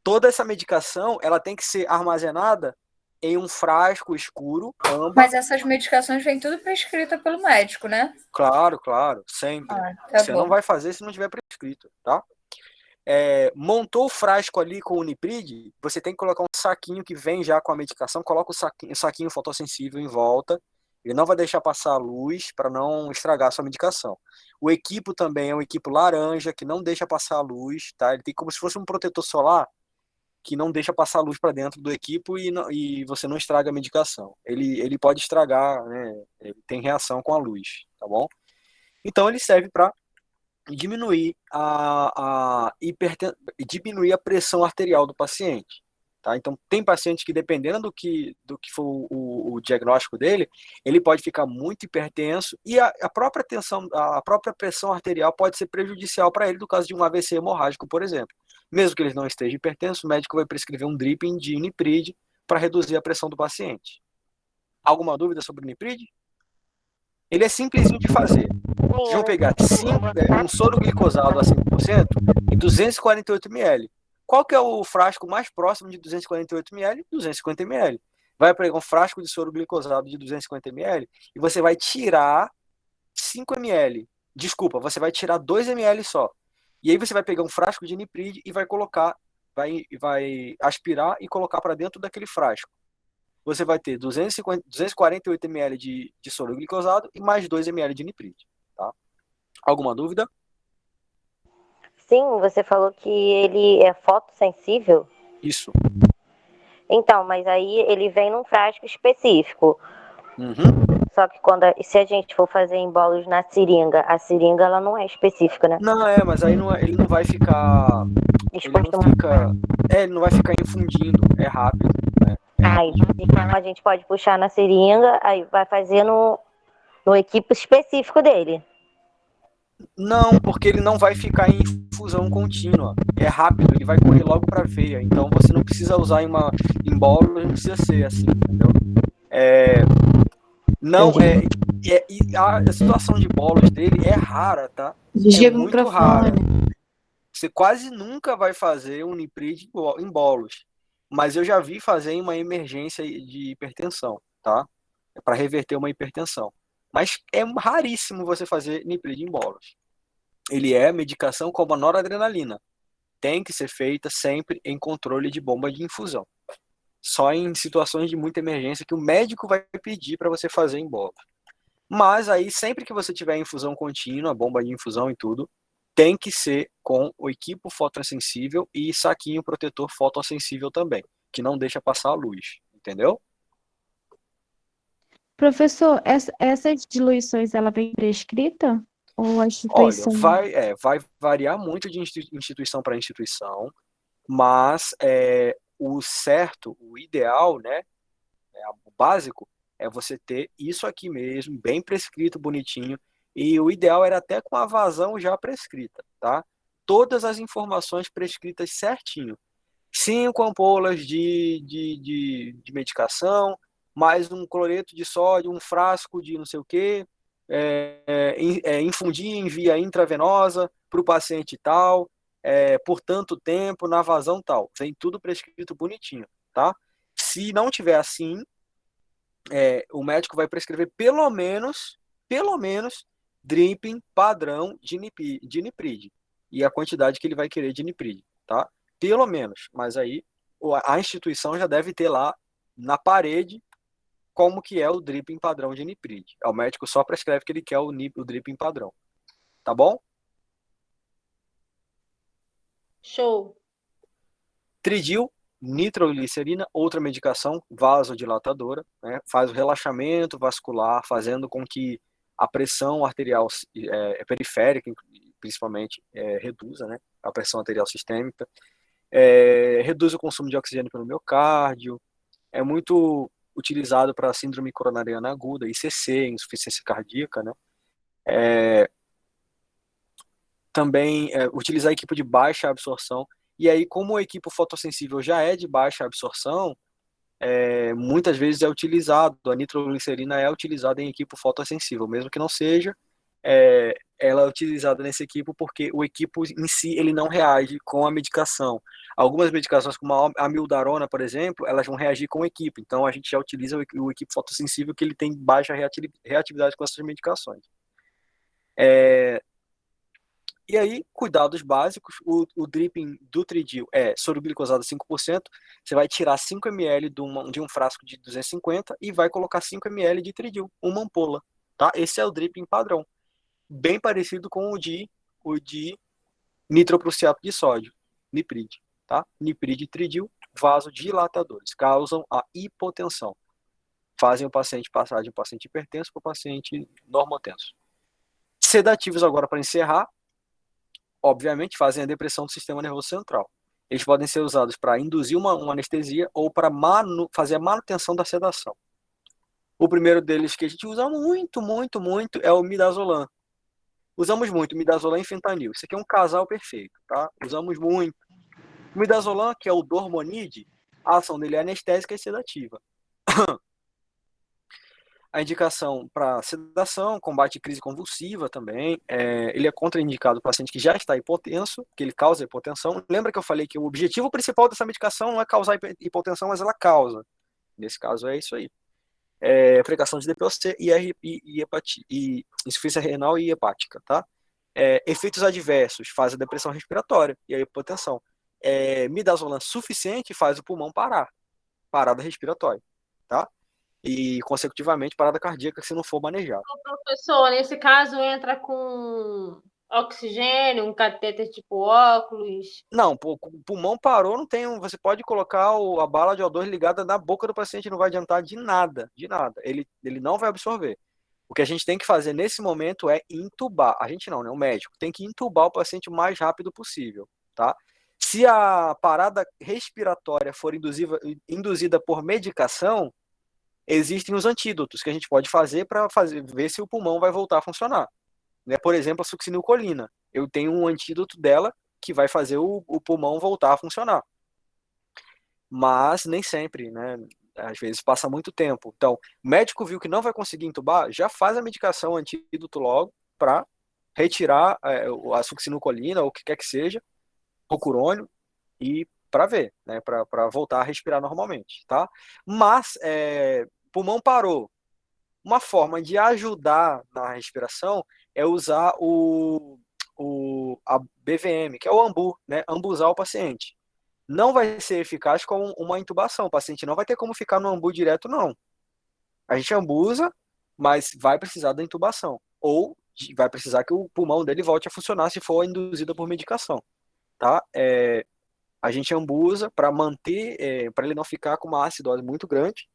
Toda essa medicação, ela tem que ser armazenada em um frasco escuro, âmbar. Mas essas medicações vêm tudo prescrita pelo médico, né? Claro, sempre. Tá você bom. não vai fazer se não tiver prescrito, tá? Montou o frasco ali com o nipride, você tem que colocar um saquinho que vem já com a medicação, coloca o saquinho fotossensível em volta, ele não vai deixar passar a luz para não estragar a sua medicação. O equipo também é um equipo laranja, que não deixa passar a luz, tá? Ele tem como se fosse um protetor solar, que não deixa passar a luz para dentro do equipo e você não estraga a medicação. Ele pode estragar, né? Ele tem reação com a luz, tá bom? Então ele serve para diminuir diminuir a pressão arterial do paciente, tá? Então tem paciente que, dependendo do que for o diagnóstico dele, ele pode ficar muito hipertenso e a própria pressão arterial pode ser prejudicial para ele no caso de um AVC hemorrágico, por exemplo. Mesmo que ele não esteja hipertenso, o médico vai prescrever um dripping de nipride para reduzir a pressão do paciente. Alguma dúvida sobre o nipride? Ele é simplesinho de fazer. Vocês vão pegar um soro glicosado a 5% e 248 ml. Qual que é o frasco mais próximo de 248 ml? 250 ml. Vai pegar um frasco de soro glicosado de 250 ml e você vai tirar 5 ml. Desculpa, você vai tirar 2 ml só. E aí você vai pegar um frasco de nipride e vai colocar, vai aspirar e colocar para dentro daquele frasco. Você vai ter 248 ml de soro glicosado e mais 2 ml de nipride. Tá? Alguma dúvida? Sim, você falou que ele é fotossensível. Isso. Então, mas aí ele vem num frasco específico. Uhum. Só que se a gente for fazer em bolos na seringa, a seringa ela não é específica, né? Não, mas aí ele não vai ficar... Ele não vai ficar infundindo, é rápido. Né? Então a gente pode puxar na seringa, aí vai fazer no equipo específico dele. Não, porque ele não vai ficar em infusão contínua. É rápido, ele vai correr logo para a veia. Então você não precisa usar em bolo, não precisa ser assim, entendeu? A situação de bolos dele é rara, tá? É muito rara. Você quase nunca vai fazer um nipride em bolos. Mas eu já vi fazer em uma emergência de hipertensão, tá? Para reverter uma hipertensão. Mas é raríssimo você fazer nipride em bolos. Ele é medicação como a noradrenalina. tem que ser feita sempre em controle de bomba de infusão. Só em situações de muita emergência que o médico vai pedir para você fazer em bola. Mas aí, sempre que você tiver infusão contínua, bomba de infusão e tudo, tem que ser com o equipo fotossensível e saquinho protetor fotossensível também, que não deixa passar a luz, entendeu? Professor, essas diluições, ela vem prescrita? Ou a Olha, instituição? vai variar muito de instituição para instituição, mas o certo, o ideal, né, o básico, é você ter isso aqui mesmo, bem prescrito, bonitinho, e o ideal era até com a vazão já prescrita, tá? Todas as informações prescritas certinho. 5 ampolas de medicação, mais um cloreto de sódio, um frasco de não sei o quê, infundir em via intravenosa para o paciente tal, por tanto tempo, na vazão tal. Vem tudo prescrito bonitinho, tá? Se não tiver assim, o médico vai prescrever pelo menos, dripping padrão de niprid. E a quantidade que ele vai querer de niprid, tá? Pelo menos. Mas aí a instituição já deve ter lá na parede como que é o dripping padrão de niprid. O médico só prescreve que ele quer o dripping padrão. Tá bom? Show. Tridil, nitroglicerina, outra medicação vasodilatadora, né? Faz o relaxamento vascular, fazendo com que a pressão arterial periférica, principalmente, reduza, né? A pressão arterial sistêmica, reduz o consumo de oxigênio pelo miocárdio, é muito utilizado para síndrome coronariana aguda, ICC, insuficiência cardíaca, né? Também utilizar equipo de baixa absorção. E aí, como o equipo fotossensível já é de baixa absorção, muitas vezes é utilizado, a nitroglicerina é utilizada em equipo fotossensível, mesmo que não seja, ela é utilizada nesse equipo porque o equipo em si ele não reage com a medicação. Algumas medicações, como a amiodarona, por exemplo, elas vão reagir com o equipo, então a gente já utiliza o equipo fotossensível que ele tem baixa reatividade com essas medicações. E aí, cuidados básicos, o dripping do Tridil é soro glicosado 5%, você vai tirar 5 ml de um frasco de 250 e vai colocar 5 ml de Tridil, uma ampola, tá? Esse é o dripping padrão, bem parecido com o de nitroprussiato de sódio, niprid, tá? Niprid e Tridil, vasodilatadores, causam a hipotensão, fazem o paciente passar de um paciente hipertenso para o paciente normotenso. Sedativos agora para encerrar, obviamente, fazem a depressão do sistema nervoso central. Eles podem ser usados para induzir uma anestesia ou para fazer a manutenção da sedação. O primeiro deles que a gente usa muito é o midazolam. Usamos muito midazolam e fentanil. Isso aqui é um casal perfeito, tá? Usamos muito. O midazolam, que é o dormonide, a ação dele é anestésica e sedativa. A indicação para sedação, combate crise convulsiva também. Ele é contraindicado para o paciente que já está hipotenso, que ele causa hipotensão. Lembra que eu falei que o objetivo principal dessa medicação não é causar hipotensão, mas ela causa. Nesse caso é isso aí. Frequência de DPOC e insuficiência renal e hepática, tá? Efeitos adversos faz a depressão respiratória e a hipotensão. Midazolam suficiente faz o pulmão parar, parada respiratória, tá? E, consecutivamente, parada cardíaca se não for manejado. Professor, nesse caso entra com oxigênio, um catéter tipo óculos? Não, o pulmão parou, não tem. Você pode colocar a bala de O2 ligada na boca do paciente, não vai adiantar de nada, de nada. Ele não vai absorver. O que a gente tem que fazer nesse momento é intubar. A gente não, né? O médico tem que intubar o paciente o mais rápido possível, tá? Se a parada respiratória for induzida por medicação, existem os antídotos que a gente pode fazer para ver se o pulmão vai voltar a funcionar. Né? Por exemplo, a succinilcolina. Eu tenho um antídoto dela que vai fazer o pulmão voltar a funcionar. Mas nem sempre, né? Às vezes passa muito tempo. Então, o médico viu que não vai conseguir entubar, já faz a medicação antídoto logo para retirar a succinilcolina ou o que quer que seja, o curônio, e para ver, né? Para voltar a respirar normalmente, tá? Mas pulmão parou. Uma forma de ajudar na respiração é usar a BVM, que é o ambu, né? Ambusar o paciente. Não vai ser eficaz com uma intubação. O paciente não vai ter como ficar no ambu direto, não. A gente ambusa, mas vai precisar da intubação. Ou vai precisar que o pulmão dele volte a funcionar se for induzida por medicação, tá? A gente ambusa para manter, para ele não ficar com uma acidose muito grande,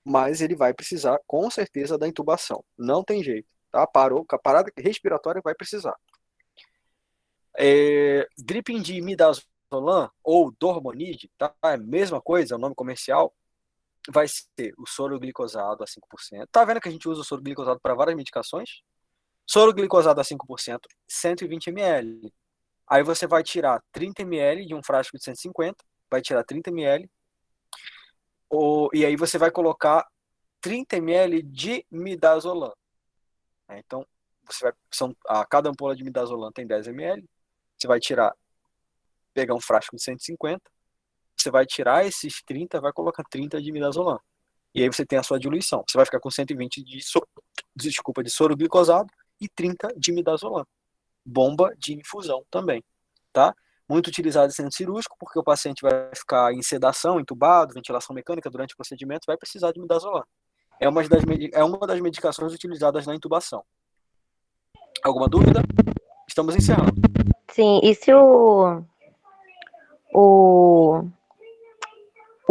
mas ele vai precisar, com certeza, da intubação. Não tem jeito, tá? Parou, a parada respiratória vai precisar. Dripping de midazolam ou dormonide, tá? É a mesma coisa, é o nome comercial, vai ser o soro glicosado a 5%. Tá vendo que a gente usa o soro glicosado para várias medicações? Soro glicosado a 5%, 120 ml. Aí você vai tirar 30 ml de um frasco de 150, vai tirar 30 ml, e aí você vai colocar 30 ml de midazolam. Então, cada ampola de midazolam tem 10 ml, você vai pegar um frasco de 150, você vai tirar esses 30, vai colocar 30 de midazolam. E aí você tem a sua diluição. Você vai ficar com 120 de soro glicosado e 30 de midazolam. Bomba de infusão também, tá? Muito utilizado em centro cirúrgico, porque o paciente vai ficar em sedação, entubado, ventilação mecânica durante o procedimento, vai precisar de midazolam. É uma das medicações utilizadas na intubação. Alguma dúvida? Estamos encerrando. Sim, e se o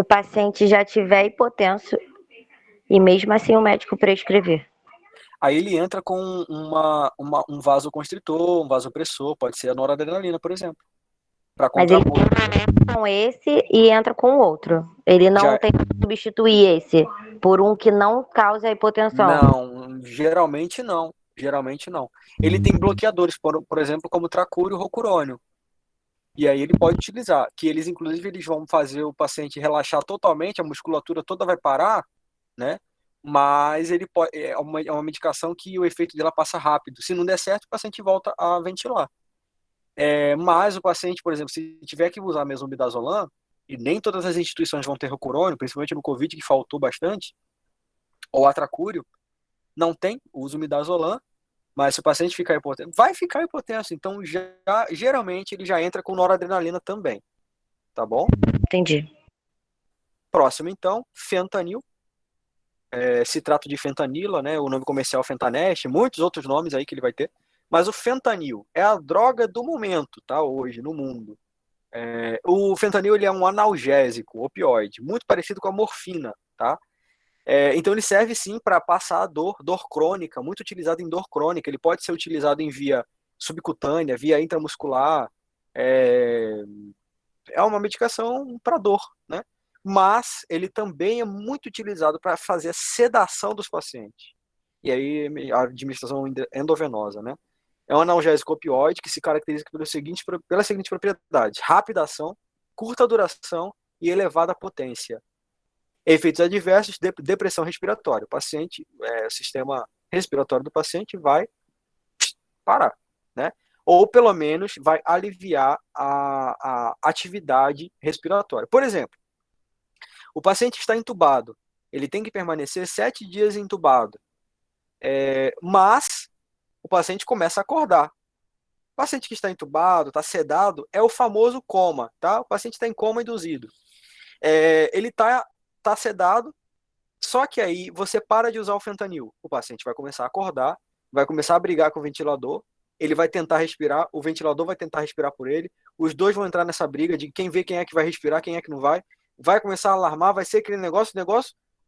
paciente já tiver hipotenso e mesmo assim o médico prescrever? Aí ele entra com um vasoconstritor, um vasopressor, pode ser a noradrenalina, por exemplo, para Mas ele contrapor. entra com esse e entra com o outro. Ele não tem que substituir esse por um que não cause a hipotensão. Não, geralmente não. Geralmente não. Ele tem bloqueadores, por exemplo, como tracúrio e rocurônio. E aí ele pode utilizar, que inclusive, eles vão fazer o paciente relaxar totalmente, a musculatura toda vai parar, né? Mas ele pode, é uma medicação que o efeito dela passa rápido. Se não der certo, o paciente volta a ventilar. Mas o paciente, por exemplo, se tiver que usar mesmo o midazolam, e nem todas as instituições vão ter rocurônio, principalmente no Covid, que faltou bastante, ou atracúrio, não tem, usa o midazolam, mas se o paciente ficar hipotenso, vai ficar hipotenso, então geralmente ele já entra com noradrenalina também, tá bom? Entendi. Próximo então, fentanil, citrato de fentanila, né, o nome comercial Fentanest, muitos outros nomes aí que ele vai ter, mas o fentanil é a droga do momento, tá, hoje no mundo. O fentanil ele é um analgésico, opioide, muito parecido com a morfina, tá? Então ele serve sim para passar a dor crônica, muito utilizado em dor crônica. Ele pode ser utilizado em via subcutânea, via intramuscular. É uma medicação para dor, né? Mas ele também é muito utilizado para fazer a sedação dos pacientes. E aí a administração endovenosa, né? É um analgésico opioide que se caracteriza pela seguinte propriedade: rápida ação, curta duração e elevada potência. Efeitos adversos, depressão respiratória. O sistema respiratório do paciente vai parar, né? Ou pelo menos vai aliviar a atividade respiratória. Por exemplo, o paciente está entubado, ele tem que permanecer 7 dias entubado, mas o paciente começa a acordar. O paciente que está entubado, está sedado, é o famoso coma, tá? O paciente está em coma induzido. Ele está sedado, só que aí você para de usar o fentanil. O paciente vai começar a acordar, vai começar a brigar com o ventilador, ele vai tentar respirar, o ventilador vai tentar respirar por ele, os dois vão entrar nessa briga de quem vê quem é que vai respirar, quem é que não vai começar a alarmar, vai ser aquele negócio,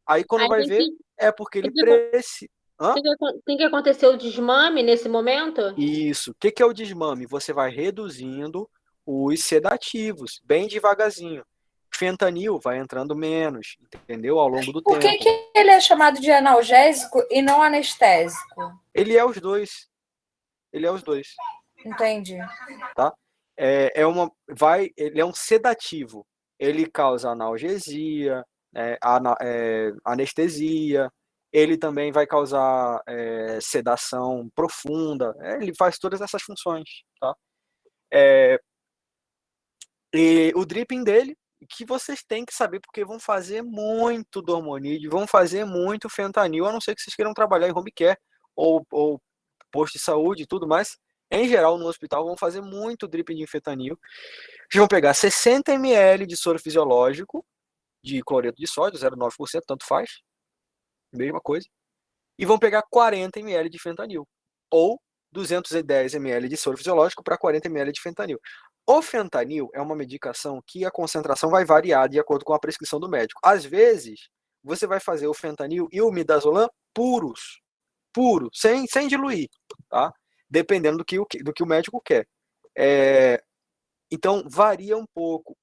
aí quando vai ver, é porque ele precisa... Tem que acontecer o desmame nesse momento? Isso. O que é o desmame? Você vai reduzindo os sedativos, bem devagarzinho. Fentanil vai entrando menos, entendeu? Ao longo do tempo. Por que ele é chamado de analgésico e não anestésico? Ele é os dois. Entendi. Tá? Ele é um sedativo. Ele causa analgesia, anestesia. Ele também vai causar sedação profunda. Ele faz todas essas funções, tá? E o dripping dele, que vocês têm que saber, porque vão fazer muito dormonide, vão fazer muito fentanil, a não ser que vocês queiram trabalhar em home care ou posto de saúde e tudo mais, Em geral, no hospital, vão fazer muito dripping de fentanil. Eles vão pegar 60 ml de soro fisiológico de cloreto de sódio, 0,9%, tanto faz, mesma coisa, e vão pegar 40 ml de fentanil, ou 210 ml de soro fisiológico para 40 ml de fentanil. O fentanil é uma medicação que a concentração vai variar de acordo com a prescrição do médico. Às vezes, você vai fazer o fentanil e o midazolam puros, sem diluir, tá? Dependendo do que o médico quer. Então, varia um pouco.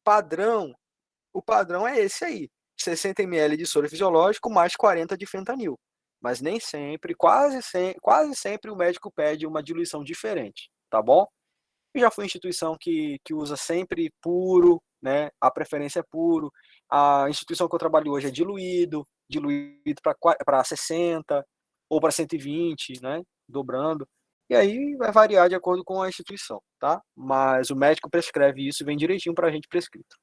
O padrão é esse aí, 60 ml de soro fisiológico mais 40 de fentanil. Mas nem sempre, quase sempre o médico pede uma diluição diferente, tá bom? Eu já fui instituição que usa sempre puro, né? A preferência é puro. A instituição que eu trabalho hoje é diluído para 60 ou para 120, né? Dobrando. E aí vai variar de acordo com a instituição, tá? Mas o médico prescreve isso e vem direitinho para a gente prescrito.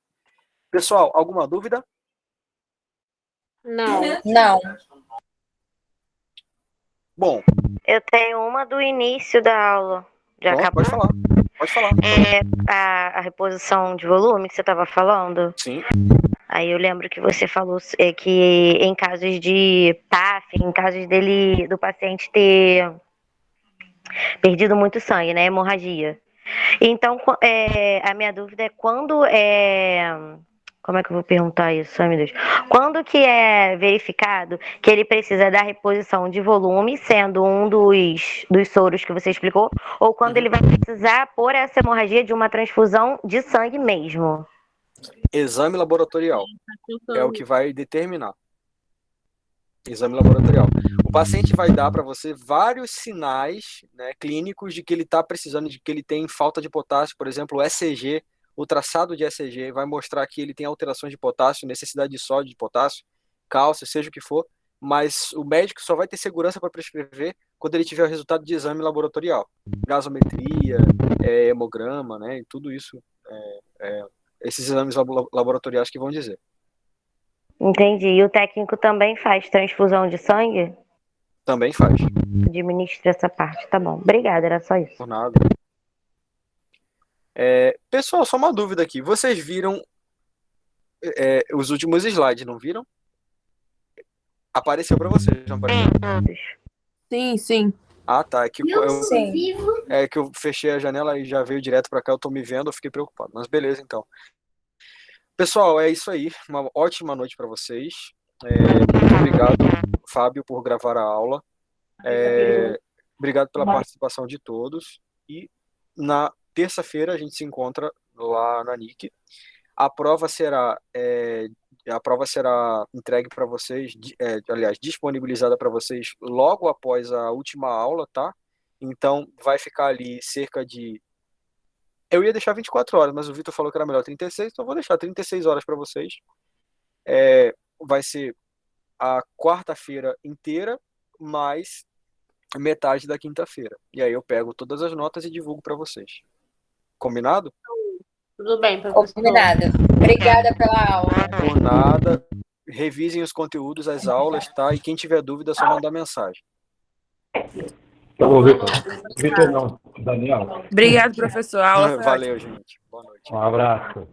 Pessoal, alguma dúvida? Não. Não. Bom. Eu tenho uma do início da aula. Já acabou? Pode falar. A reposição de volume que você estava falando. Sim. Aí eu lembro que você falou que em casos de TAF, em casos do paciente ter perdido muito sangue, né? Hemorragia. Então, a minha dúvida é quando como é que eu vou perguntar isso? Ai, meu Deus. Quando que é verificado que ele precisa da reposição de volume, sendo um dos soros que você explicou, ou quando ele vai precisar, por essa hemorragia, de uma transfusão de sangue mesmo? Exame laboratorial é o que vai determinar. Exame laboratorial. O paciente vai dar para você vários sinais, né, clínicos de que ele está precisando, de que ele tem falta de potássio, por exemplo, o ECG, o traçado de ECG vai mostrar que ele tem alterações de potássio, necessidade de sódio, de potássio, cálcio, seja o que for, mas o médico só vai ter segurança para prescrever quando ele tiver o resultado de exame laboratorial. Gasometria, hemograma, né, e tudo isso, esses exames laboratoriais que vão dizer. Entendi. E o técnico também faz transfusão de sangue? Também faz. Administra essa parte, tá bom. Obrigada, era só isso. Por nada. Pessoal, só uma dúvida aqui. Vocês viram os últimos slides, não viram? Apareceu para vocês, não apareceu? Sim. Ah, tá. É que eu fechei a janela e já veio direto para cá. Eu tô me vendo, eu fiquei preocupado. Mas beleza, então. Pessoal, é isso aí. Uma ótima noite para vocês. Muito obrigado, Fábio, por gravar a aula. Obrigado pela participação de todos. E na terça-feira a gente se encontra lá na NIC. A prova será entregue para vocês, aliás, disponibilizada para vocês logo após a última aula, tá? Então, vai ficar ali cerca de... Eu ia deixar 24 horas, mas o Vitor falou que era melhor 36, então eu vou deixar 36 horas para vocês. Vai ser a quarta-feira inteira, mais metade da quinta-feira. E aí eu pego todas as notas e divulgo para vocês. Combinado? Tudo bem, professor. Combinado. Obrigada pela aula. Por nada. Revisem os conteúdos, as aulas, tá? E quem tiver dúvida, é só mandar mensagem. Tá bom, Vitor. Vitor não, Daniel. Obrigado, professor. A aula foi Valeu, ótima. gente. Boa noite. Um abraço.